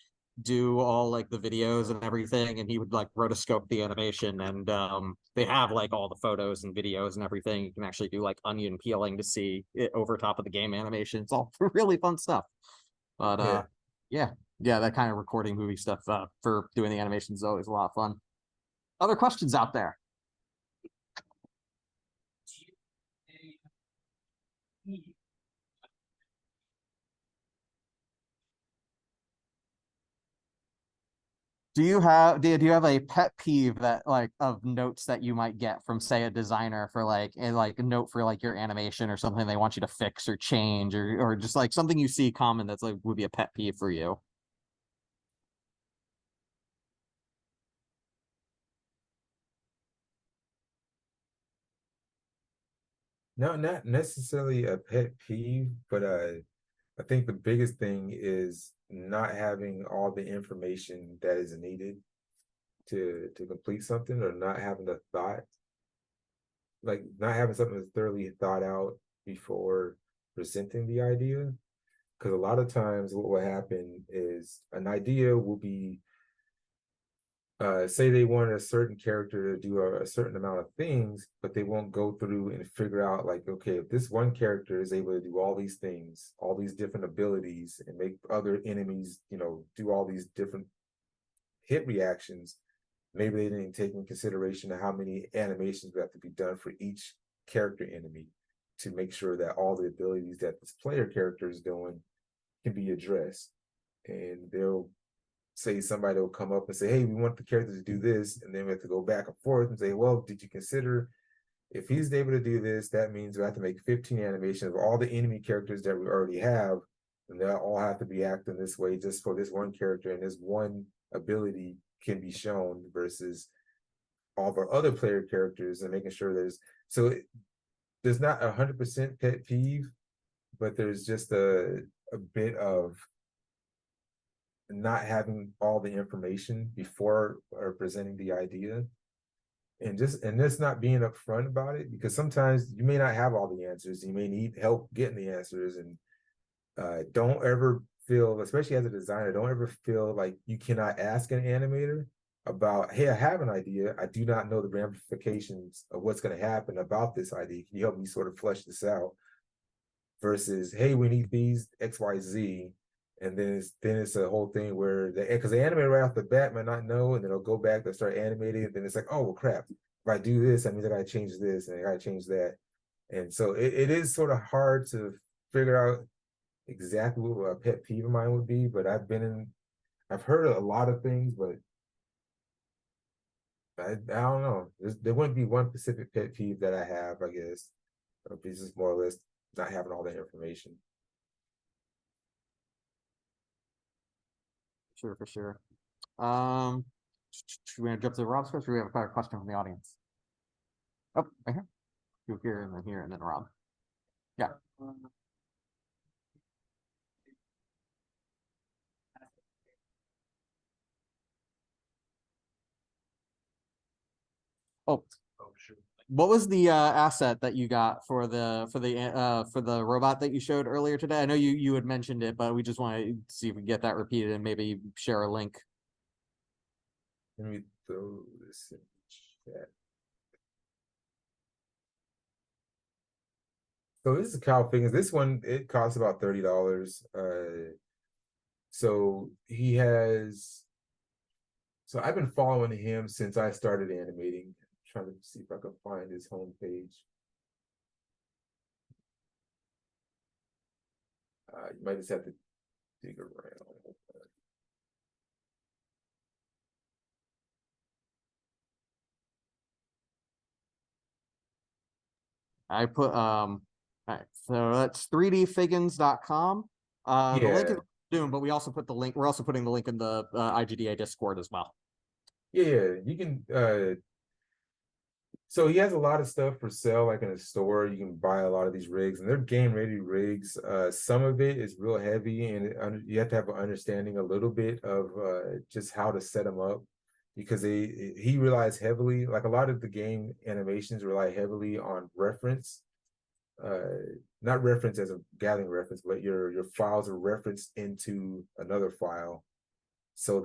do all like the videos and everything, and he would like rotoscope the animation, and they have like all the photos and videos and everything. You can actually do like onion peeling to see it over top of the game animation. It's all really fun stuff. But yeah, that kind of recording movie stuff for doing the animation is always a lot of fun. Other questions out there? Do you have a pet peeve that like of notes that you might get from, say, a designer for like a note for like your animation or something they want you to fix or change, or just like something you see common that's like would be a pet peeve for you? No, not necessarily a pet peeve, but I think the biggest thing is not having all the information that is needed to complete something, or not having a thought, like not having something that's thoroughly thought out before presenting the idea. Because a lot of times what will happen is an idea will be, say they want a certain character to do a certain amount of things, but they won't go through and figure out like, okay, if this one character is able to do all these things, all these different abilities, and make other enemies, do all these different hit reactions, maybe they didn't take into consideration how many animations would have to be done for each character enemy to make sure that all the abilities that this player character is doing can be addressed. And they'll say, somebody will come up and say, hey, we want the character to do this, and then we have to go back and forth and say, well, did you consider if he's able to do this, that means we have to make 15 animations of all the enemy characters that we already have, and they'll all have to be acting this way just for this one character, and this one ability can be shown versus all of our other player characters, and making sure there's not 100% pet peeve, but there's just a bit of not having all the information before or presenting the idea, and just not being upfront about it, because sometimes you may not have all the answers. You may need help getting the answers, and don't ever feel, especially as a designer, don't ever feel like you cannot ask an animator about, hey, I have an idea, I do not know the ramifications of what's going to happen about this idea, can you help me sort of flesh this out, versus, hey, we need these XYZ, And then it's a whole thing where because the animator right off the bat might not know, and then they'll go back, they'll start animating, and then it's like, oh well, crap. If I do this, that means I gotta change this and I gotta change that. And so it is sort of hard to figure out exactly what a pet peeve of mine would be, but I've heard a lot of things, but I don't know. There wouldn't be one specific pet peeve that I have, I guess. It's just more or less not having all that information. Sure, for sure. Should we jump to Rob's question, or we have a question from the audience? Oh, right here. You here, and then Rob. Yeah. Oh, sure. what was the asset that you got for the robot that you showed earlier today? I know you had mentioned it, but we just want to see if we can get that repeated and maybe share a link. Let me throw this in chat. So this is Kyle Figgins. This one, it costs about $30. So he has. So I've been following him since I started animating. Trying to see if I can find his homepage. You might just have to dig around. I put all right, so that's 3dfiggins.com. The link is Zoom, but we also put the link, we're also putting the link in the IGDA Discord as well. Yeah, you can so he has a lot of stuff for sale, like in a store. You can buy a lot of these rigs, and they're game ready rigs. Some of it is real heavy, and you have to have an understanding a little bit of just how to set them up, because he relies heavily, like a lot of the game animations rely heavily on reference. Not reference as a gathering reference, but your files are referenced into another file, so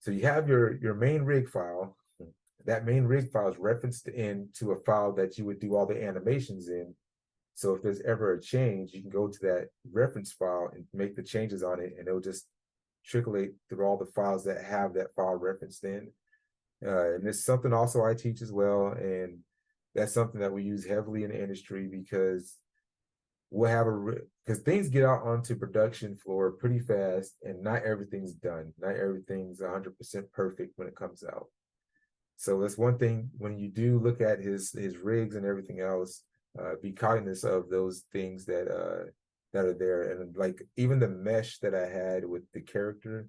you have your main rig file. That main rig file is referenced into a file that you would do all the animations in. So if there's ever a change, you can go to that reference file and make the changes on it, and it'll just trickle through all the files that have that file referenced in. And it's something also I teach as well, and that's something that we use heavily in the industry, because we'll have because things get out onto production floor pretty fast, and not everything's done. Not everything's 100% perfect when it comes out. So that's one thing when you do look at his rigs and everything else, be cognizant of those things that are there. And like even the mesh that I had with the character,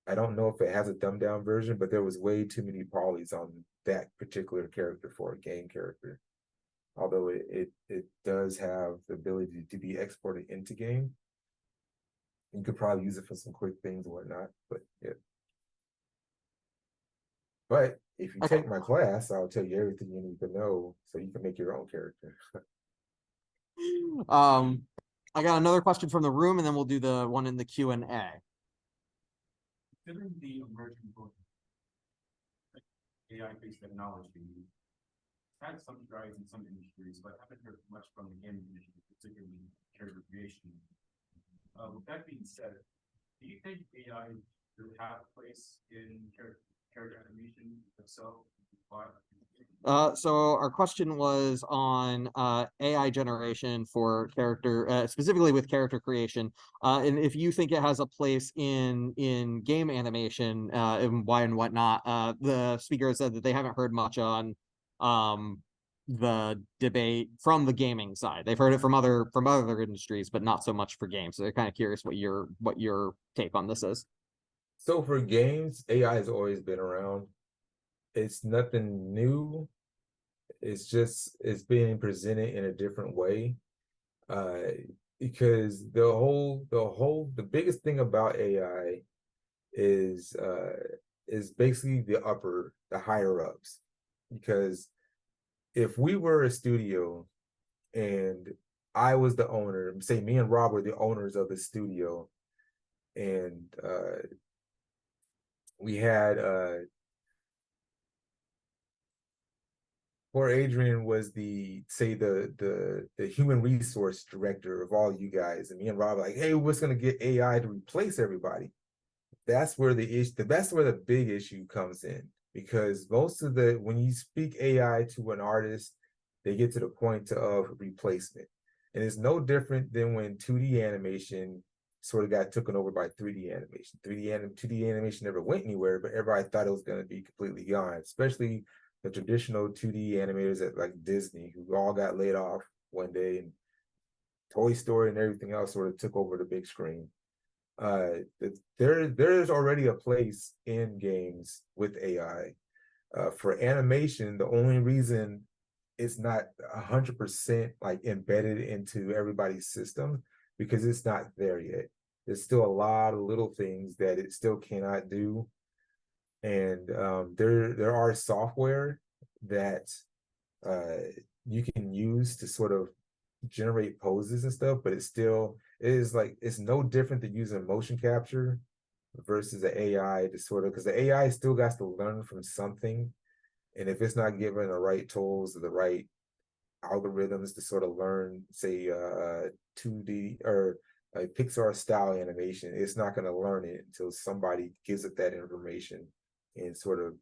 I don't know if it has a dumbed down version, but there was way too many polys on that particular character for a game character. Although it does have the ability to be exported into game. You could probably use it for some quick things and whatnot, but yeah. But if you take my class, I'll tell you everything you need to know so you can make your own character. I got another question from the room, and then we'll do the one in the Q&A. Considering the emerging book, AI-based technology had some strides in some industries, but haven't heard much from the gaming industry, particularly character creation. With that being said, do you think AI should have a place in character animation? If so, why? So our question was on AI generation for character, specifically with character creation, and if you think it has a place in game animation, and why and whatnot. The speaker said that they haven't heard much on the debate from the gaming side. They've heard it from other industries, but not so much for games. So they're kind of curious what your take on this is. So for games, AI has always been around. It's nothing new. It's just it's being presented in a different way. Because the biggest thing about AI is basically the higher ups. Because if we were a studio and I was the owner, say me and Rob were the owners of the studio, and we had Poor Adrian was the human resource director of all you guys, and me and Rob are like, hey, what's gonna get AI to replace everybody? That's where the big issue comes in, because most of the when you speak AI to an artist, they get to the point of replacement. And it's no different than when 2D animation sort of got taken over by 3D animation. 2D animation never went anywhere, but everybody thought it was going to be completely gone, especially the traditional 2D animators at like Disney, who all got laid off one day, and Toy Story and everything else sort of took over the big screen. There's already a place in games with AI. For animation, the only reason it's not 100% like embedded into everybody's system because it's not there yet. There's still a lot of little things that it still cannot do, and there are software that you can use to sort of generate poses and stuff, but it's no different than using motion capture versus the AI to sort of, because the AI still got to learn from something. And if it's not given the right tools or the right algorithms to sort of learn, say, 2D or a Pixar style animation, it's not going to learn it until somebody gives it that information and sort of,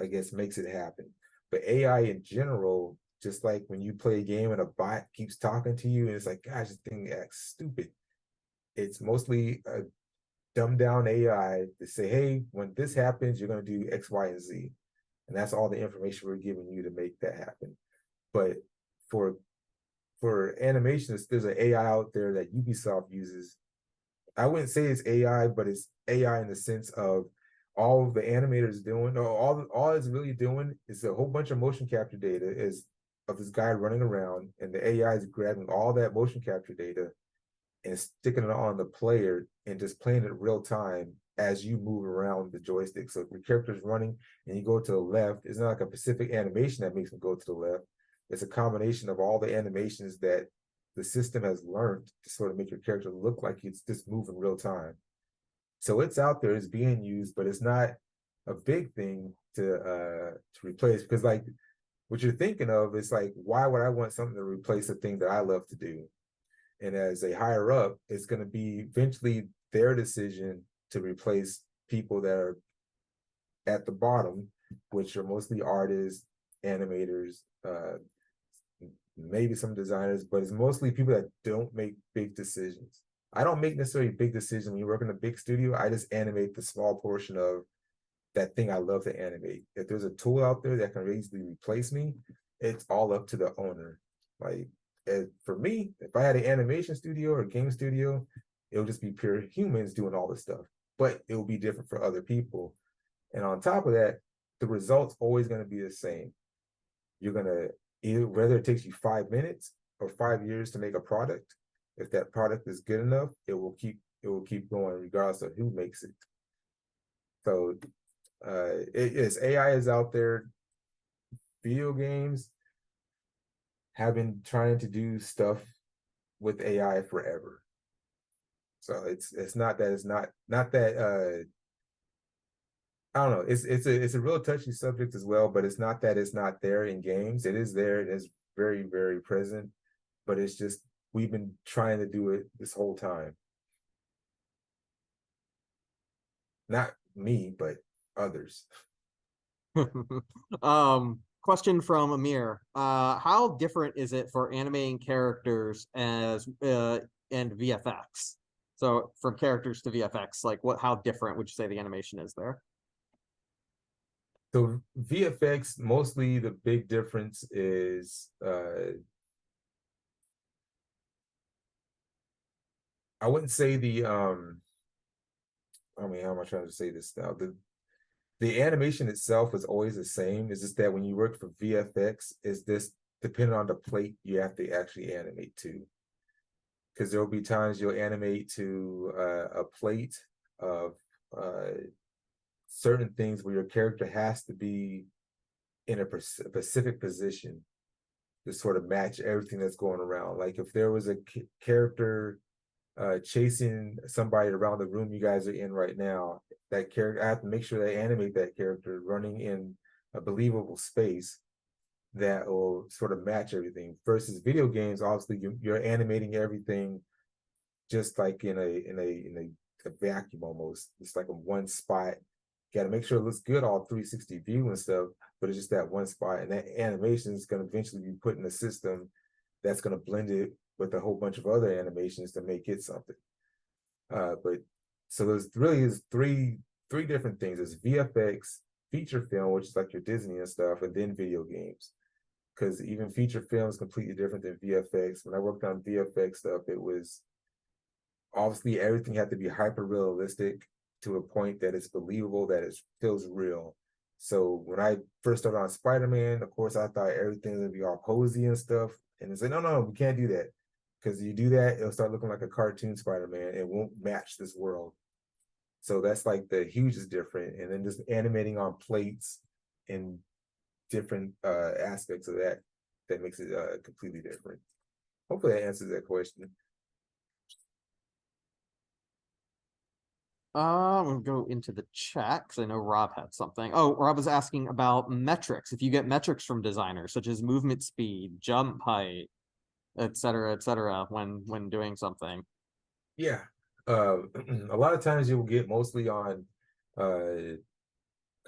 I guess, makes it happen. But AI in general, just like when you play a game and a bot keeps talking to you and it's like, gosh, this thing acts stupid. It's mostly a dumbed down AI to say, hey, when this happens, you're going to do X, Y, and Z. And that's all the information we're giving you to make that happen. But for animation, there's an AI out there that Ubisoft uses. I wouldn't say it's AI, but it's AI in the sense of all of the animators doing, or all it's really doing is a whole bunch of motion capture data is of this guy running around, and the AI is grabbing all that motion capture data and sticking it on the player and just playing it real time as you move around the joystick. So if your character's running and you go to the left, it's not like a specific animation that makes them go to the left. It's a combination of all the animations that the system has learned to sort of make your character look like it's just moving real time. So it's out there, it's being used, but it's not a big thing to replace, because like what you're thinking of is like, why would I want something to replace a thing that I love to do? And as a higher up, it's going to be eventually their decision to replace people that are at the bottom, which are mostly artists, animators, maybe some designers, but it's mostly people that don't make big decisions. I don't make necessarily big decisions when you work in a big studio. I just animate the small portion of that thing I love to animate. If there's a tool out there that can easily replace me, it's all up to the owner. Like, for me, if I had an animation studio or a game studio, it would just be pure humans doing all this stuff, but it will be different for other people. And on top of that, the result's always going to be the same. You're going to, whether it takes you 5 minutes or 5 years to make a product, if that product is good enough, it will keep going regardless of who makes it. So AI is out there. Video games have been trying to do stuff with AI forever. So it's not that I don't know. It's a real touchy subject as well, but it's not that it's not there in games. It is there. It is very, very present, but it's just we've been trying to do it this whole time. Not me, but others. Question from Amir. How different is it for animating characters and VFX? So from characters to VFX, like how different would you say the animation is there? So VFX, mostly the big difference is I wouldn't say I mean, how am I trying to say this now? The animation itself is always the same. It's just that when you work for VFX, is this depending on the plate you have to actually animate to. Because there will be times you'll animate to a plate of certain things where your character has to be in a specific position to sort of match everything that's going around. Like if there was a character chasing somebody around the room you guys are in right now, that character, I have to make sure they animate that character running in a believable space. that will sort of match everything. Versus video games, obviously you're animating everything just like in a vacuum almost. It's like a one spot. Got to make sure it looks good all 360 view and stuff, but it's just that one spot, and that animation is going to eventually be put in a system that's going to blend it with a whole bunch of other animations to make it something. But so there's really is three different things. There's VFX, feature film, which is like your Disney and stuff, and then video games. Because even feature film is completely different than VFX. When I worked on VFX stuff, it was obviously everything had to be hyper realistic to a point that it's believable, that it feels real. So when I first started on Spider-Man, of course, I thought everything would be all cozy and stuff. And it's like, no, we can't do that. Because you do that, it'll start looking like a cartoon Spider-Man. It won't match this world. So that's like the hugest difference. And then just animating on plates and different aspects of that makes it completely different. Hopefully that answers that question. We'll go into the chat because I know Rob had something. Oh, Rob was asking about metrics. If you get metrics from designers, such as movement speed, jump height, et cetera, when doing something. Yeah. A lot of times you'll get mostly on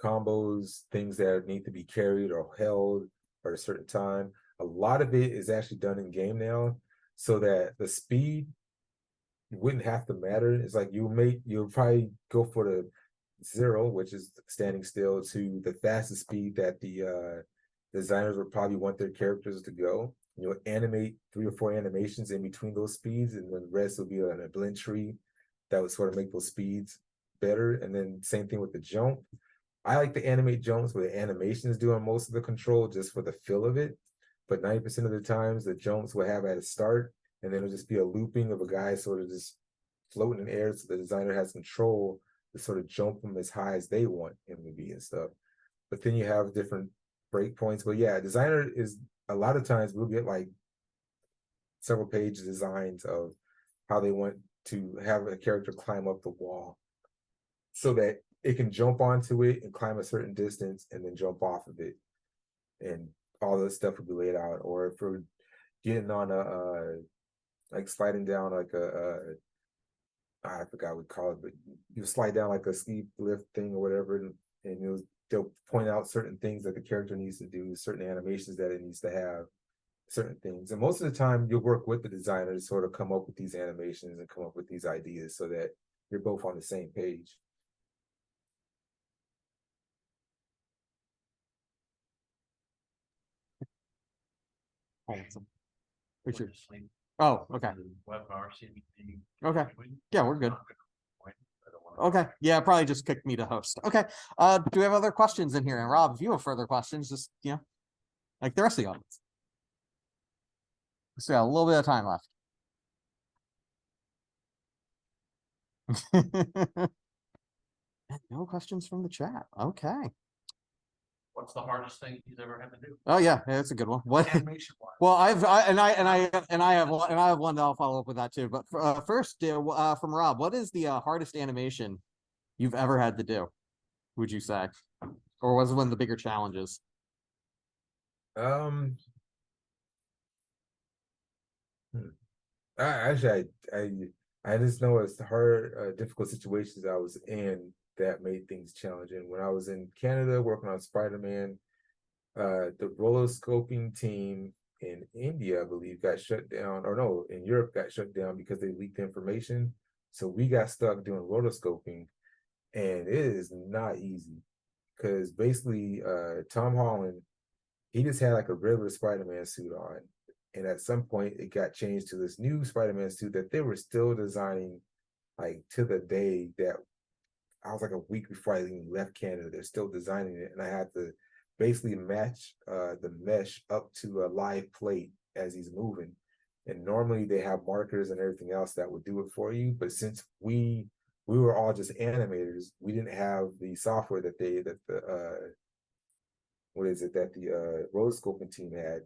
combos, things that need to be carried or held at a certain time. A lot of it is actually done in game now, so that the speed wouldn't have to matter. It's like you'll probably go for the 0, which is standing still, to the fastest speed that the designers would probably want their characters to go. You'll animate 3 or 4 animations in between those speeds, and then the rest will be in a blend tree that would sort of make those speeds better. And then same thing with the jump. I like to animate jumps where the animation is doing most of the control just for the feel of it. But 90% of the times the jumps will have at a start, and then it'll just be a looping of a guy sort of just floating in air, so the designer has control to sort of jump them as high as they want him to be and stuff. But then you have different breakpoints. But yeah, designer is, a lot of times we'll get like several page designs of how they want to have a character climb up the wall so that it can jump onto it and climb a certain distance and then jump off of it. And all this stuff will be laid out. Or if we're getting on like sliding down like I forgot what we call it, but you slide down like a ski lift thing or whatever, and they'll point out certain things that the character needs to do, certain animations that it needs to have, certain things. And most of the time you'll work with the designer to sort of come up with these animations and come up with these ideas so that you're both on the same page. Awesome. Oh, okay. Okay. Yeah, we're good. Okay. Yeah, probably just kicked me to host. Okay. Do we have other questions in here? And Rob, if you have further questions, just, like the rest of the audience. So yeah, a little bit of time left. No questions from the chat. Okay. What's the hardest thing he's ever had to do? Oh yeah, that's a good one. What? Animation wise. Well, I have one that I'll follow up with that too. But first, from Rob, what is the hardest animation you've ever had to do? Would you say, or was it one of the bigger challenges? Actually, I just know it's hard, difficult situations I was in that made things challenging. When I was in Canada working on Spider-Man, the roller scoping team in India, I believe, got shut down, or no, in Europe got shut down because they leaked information. So we got stuck doing roller scoping, and it is not easy because basically Tom Holland, he just had like a regular Spider-Man suit on. And at some point it got changed to this new Spider-Man suit that they were still designing, like to the day that I was like a week before I even left Canada. They're still designing it. And I had to basically match the mesh up to a live plate as he's moving. And normally they have markers and everything else that would do it for you. But since we were all just animators, we didn't have the software that the rotoscoping team had.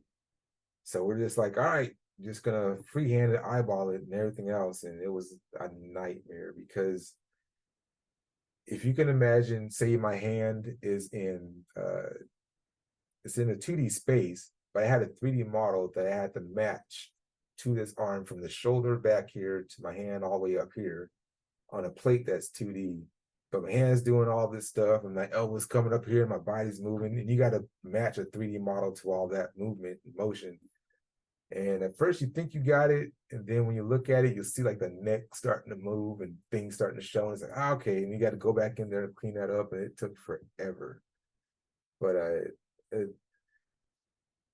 So we're just like, all right, just gonna freehand eyeball it and everything else. And it was a nightmare because if you can imagine, say my hand is in it's in a 2D space, but I had a 3D model that I had to match to this arm from the shoulder back here to my hand all the way up here on a plate that's 2D. But my hand's doing all this stuff, and my elbow's coming up here, and my body's moving, and you got to match a 3D model to all that movement and motion. And at first you think you got it, and then when you look at it, you'll see like the neck starting to move and things starting to show. And it's like, okay, and you got to go back in there and clean that up, and it took forever. But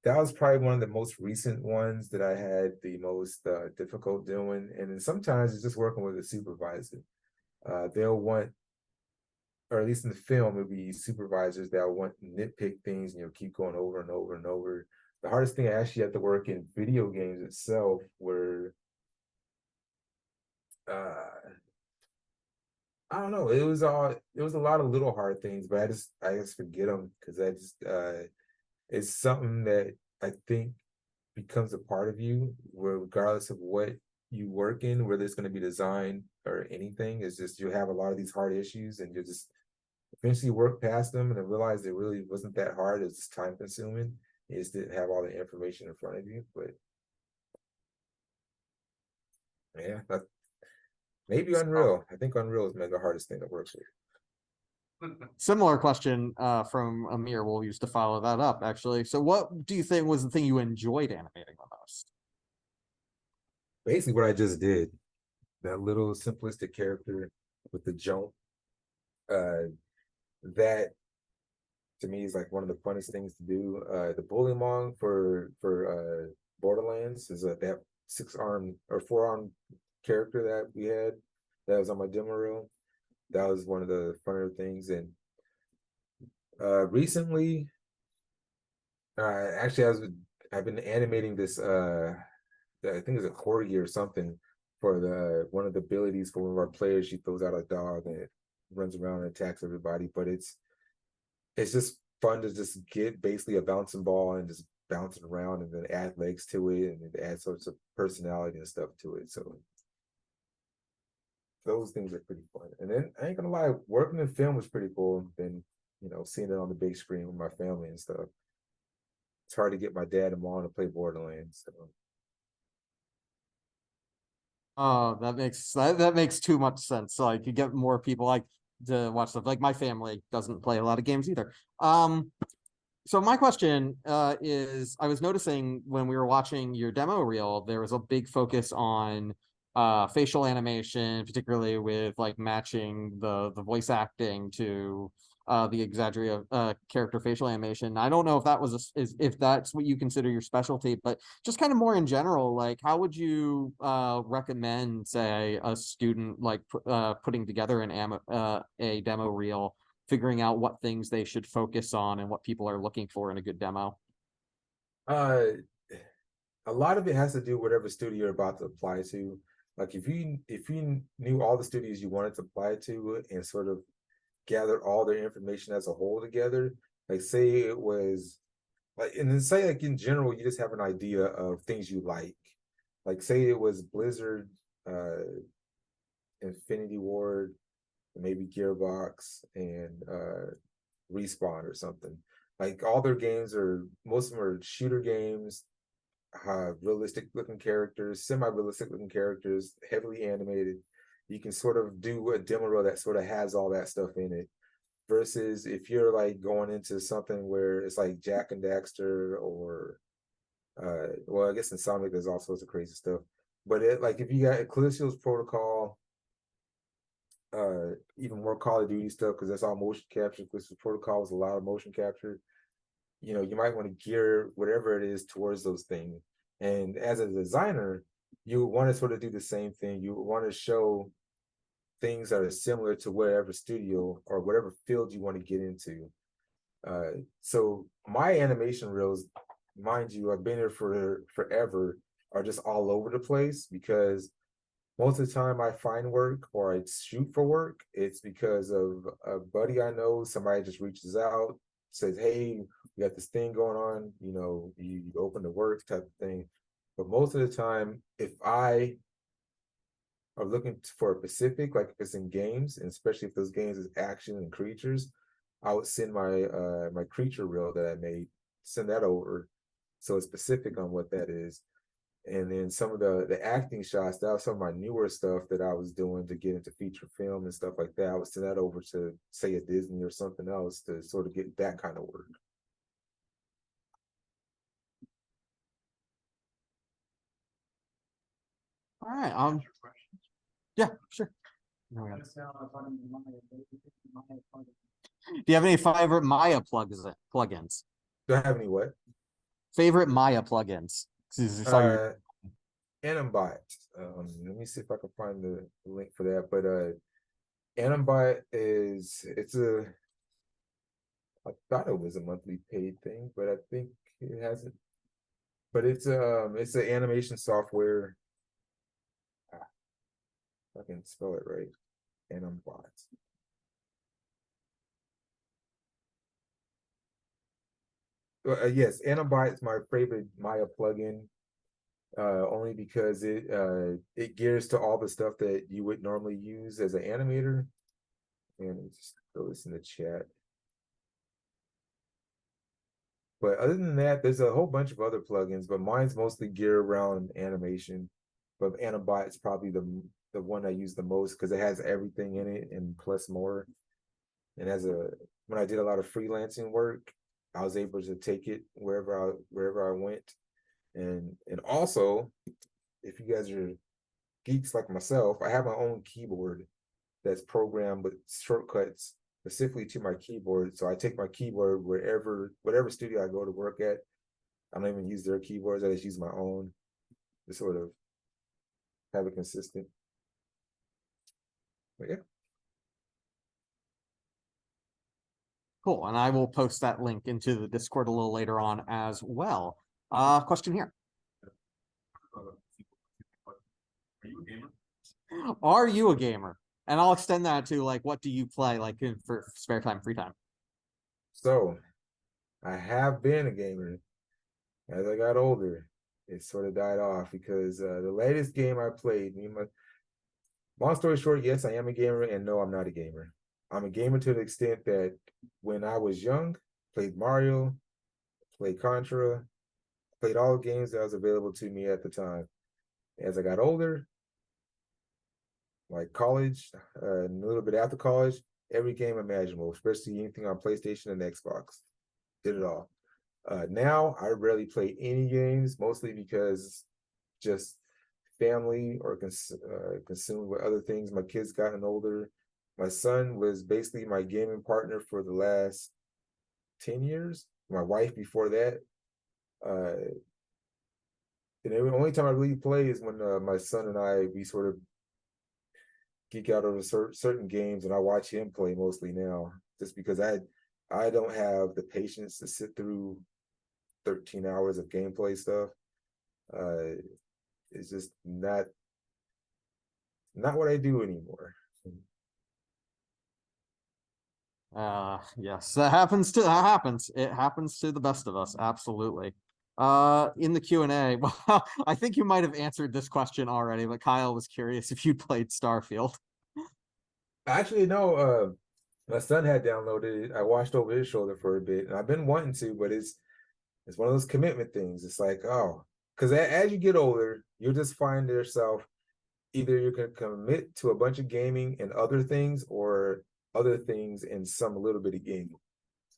that was probably one of the most recent ones that I had the most difficult doing. And then sometimes it's just working with a supervisor. They'll want, or at least in the film, it'll be supervisors that want to nitpick things, and you'll keep going over and over and over. The hardest thing I actually had to work in video games itself were, I don't know, it was a lot of little hard things, but I just forget them because it's something that I think becomes a part of you, where regardless of what you work in, whether it's going to be design or anything, it's just you have a lot of these hard issues, and you just eventually work past them and then realize it really wasn't that hard. It's just time consuming. You just didn't have all the information in front of you. But yeah, maybe Unreal. I think Unreal is maybe the hardest thing to work with. Similar question from Amir. We'll use to follow that up, actually. So what do you think was the thing you enjoyed animating the most? Basically what I just did. That little simplistic character with the jump. That to me is like one of the funnest things to do. The Bully for Borderlands is that 6-arm or 4-arm character that we had that was on my demo reel. That was one of the funner things. And recently, actually I've been animating this I think it's a corgi or something for one of the abilities for one of our players. She throws out a dog and it runs around and attacks everybody. But it's just fun to just get basically a bouncing ball and just bounce it around, and then add legs to it, and then add sorts of personality and stuff to it. So those things are pretty fun. And then I ain't gonna lie, working in film was pretty cool. Then seeing it on the big screen with my family and stuff. It's hard to get my dad and mom to play Borderlands. So. Oh, that makes too much sense. Like you get more people like to watch stuff. Like my family doesn't play a lot of games either. So my question is, I was noticing when we were watching your demo reel, there was a big focus on facial animation, particularly with like matching the voice acting to the exaggerated character facial animation. I don't know if that was if that's what you consider your specialty, but just kind of more in general, like how would you recommend, say, a student like putting together a demo reel, figuring out what things they should focus on and what people are looking for in a good demo? A lot of it has to do with whatever studio you're about to apply to. Like if you knew all the studios you wanted to apply to and sort of gather all their information as a whole together, like say it was like, and then say like in general you just have an idea of things you like say it was Blizzard, Infinity Ward, maybe Gearbox, and Respawn or something. Like all their games most of them are shooter games, realistic looking characters, semi-realistic looking characters, heavily animated. You can sort of do a demo reel that sort of has all that stuff in it. Versus if you're like going into something where it's like Jack and Daxter or well, I guess in Sonic there's all sorts of crazy stuff. But like if you got Callisto's Protocol, even more Call of Duty stuff, because that's all motion capture. Callisto's Protocol was a lot of motion capture. You might want to gear whatever it is towards those things. And as a designer, you want to sort of do the same thing. You want to show things that are similar to whatever studio or whatever field you want to get into. So my animation reels, mind you, I've been here for forever, are just all over the place, because most of the time I find work or I shoot for work, it's because of a buddy I know. Somebody just reaches out, says, hey, we got this thing going on, you open to work type of thing. But most of the time, if I are looking for a specific, like if it's in games, and especially if those games is action and creatures, I would send my my creature reel that I made send that over, so it's specific on what that is. And then some of the acting shots, that was some of my newer stuff that I was doing to get into feature film and stuff like that. I would send that over to, say, a Disney or something else to sort of get that kind of work. All right. Yeah, sure. Do you have any favorite Maya plugins? Do I have any what? Favorite Maya plugins? Animbot. Let me see if I can find the link for that. But Animbot I thought it was a monthly paid thing, but I think it hasn't. But it's an animation software. If I can spell it right. Animbot. Yes, Animbot is my favorite Maya plugin. Only because it gears to all the stuff that you would normally use as an animator. And just throw this in the chat. But other than that, there's a whole bunch of other plugins, but mine's mostly geared around animation. But Animbot is probably the one I use the most because it has everything in it and plus more. And when I did a lot of freelancing work, I was able to take it wherever I went. And also, if you guys are geeks like myself, I have my own keyboard that's programmed with shortcuts specifically to my keyboard. So I take my keyboard whatever studio I go to work at. I don't even use their keyboards. I just use my own to sort of have it consistent. But yeah. Cool. And I will post that link into the Discord a little later on as well. Question here. Are you a gamer? Are you a gamer? And I'll extend that to like, what do you play like for spare time, free time? So I have been a gamer. As I got older, it sort of died off because the latest game I played, long story short, yes, I am a gamer, and no, I'm not a gamer. I'm a gamer to the extent that when I was young, played Mario, played Contra, played all the games that was available to me at the time. As I got older, like college, and a little bit after college, every game imaginable, especially anything on PlayStation and Xbox. Did it all. Now I rarely play any games, mostly because just family or consumed with other things. My kids gotten older. My son was basically my gaming partner for the last 10 years. My wife before that. And the only time I really play is when my son and we sort of geek out over certain games, and I watch him play mostly now, just because I don't have the patience to sit through 13 hours of gameplay stuff. It's just not what I do anymore. Yes, that happens. It happens to the best of us. Absolutely. In the Q&A, well, I think you might have answered this question already, but Kyle was curious if you played Starfield. Actually, no, my son had downloaded it. I watched over his shoulder for a bit, and I've been wanting to, but it's one of those commitment things. It's like, oh, because as you get older, you'll just find yourself either you can commit to a bunch of gaming and other things, or other things and some little bit of gaming.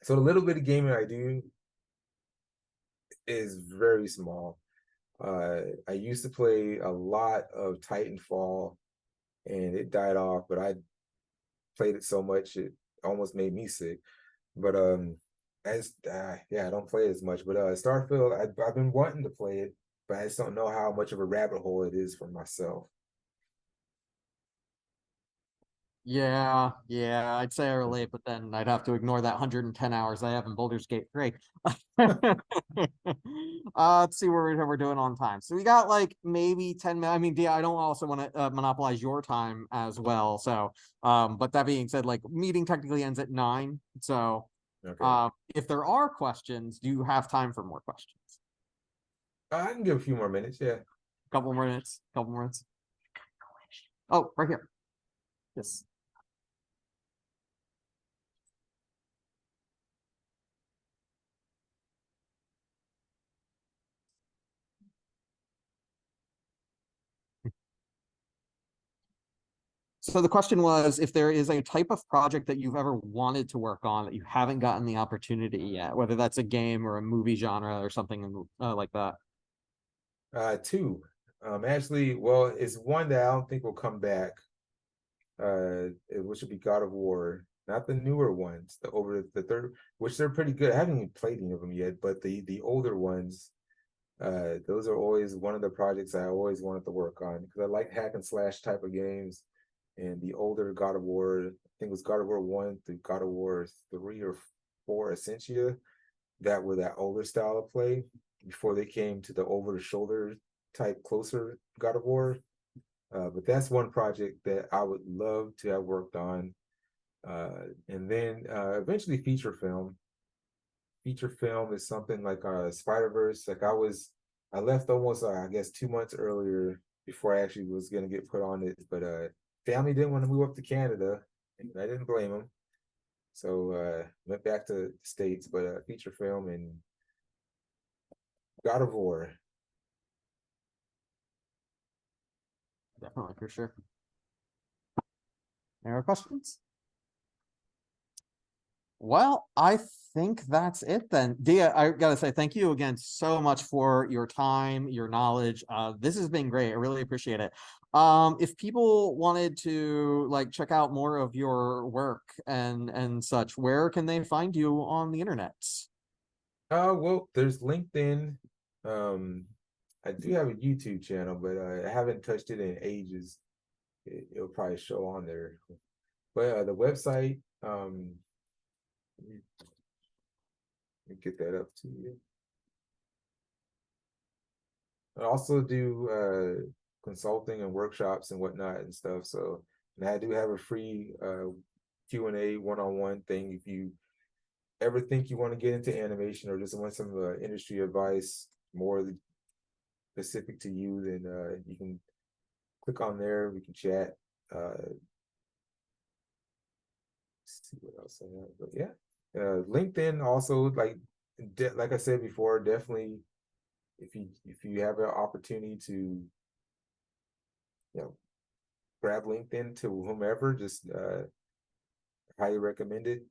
So the little bit of gaming I do is very small. I used to play a lot of Titanfall, and it died off, but I played it so much it almost made me sick. But I don't play it as much. But Starfield, I've been wanting to play it, but I just don't know how much of a rabbit hole it is for myself. Yeah, I'd say I relate, but then I'd have to ignore that 110 hours I have in Baldur's Gate 3. Let's see what we're doing on time. So we got like maybe 10 minutes. I mean, Dia, I don't also want to monopolize your time as well. So, but that being said, like meeting technically ends at 9. So, Okay. If there are questions, do you have time for more questions? I can give a few more minutes. Yeah. Couple more minutes. Oh, right here. Yes. So the question was, if there is a type of project that you've ever wanted to work on that you haven't gotten the opportunity yet, whether that's a game or a movie genre or something like that. Two. Actually, well, it's one that I don't think will come back. Which would be God of War, not the newer ones, the third, which they're pretty good. I haven't even played any of them yet, but the older ones, those are always one of the projects I always wanted to work on because I like hack and slash type of games. And the older God of War, I think it was God of War 1 through God of War 3 or 4 Essentia, that were that older style of play before they came to the over the shoulder type closer God of War. But that's one project that I would love to have worked on. And then eventually feature film. Feature film is something like Spider-Verse. Like I left almost I guess 2 months earlier before I actually was gonna get put on it. But family didn't want to move up to Canada, and I didn't blame them. So went back to the States, but feature film and God of War. Definitely, for sure. Any other questions? Well, I think that's it then. Dia, I gotta say thank you again so much for your time, your knowledge. This has been great. I really appreciate it. If people wanted to like check out more of your work and such, where can they find you on the internet? Well, there's LinkedIn. I do have a YouTube channel, but I haven't touched it in ages. It'll probably show on there. But the website, let me get that up to you. I also do consulting and workshops and whatnot and stuff. So, and I do have a free Q&A one-on-one thing. If you ever think you want to get into animation or just want some industry advice more specific to you, then you can click on there. We can chat. See what else I have, but yeah, LinkedIn also like I said before, definitely if you have an opportunity to grab LinkedIn to whomever, just highly recommend it.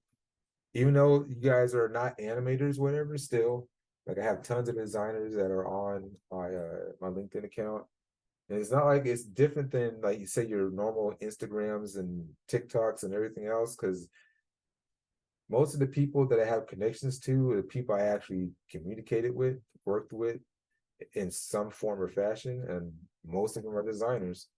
Even though you guys are not animators, whatever, still like I have tons of designers that are on my LinkedIn account. And it's not like it's different than like you say your normal Instagrams and TikToks and everything else, because most of the people that I have connections to are the people I actually communicated with, worked with in some form or fashion, and most of them are designers.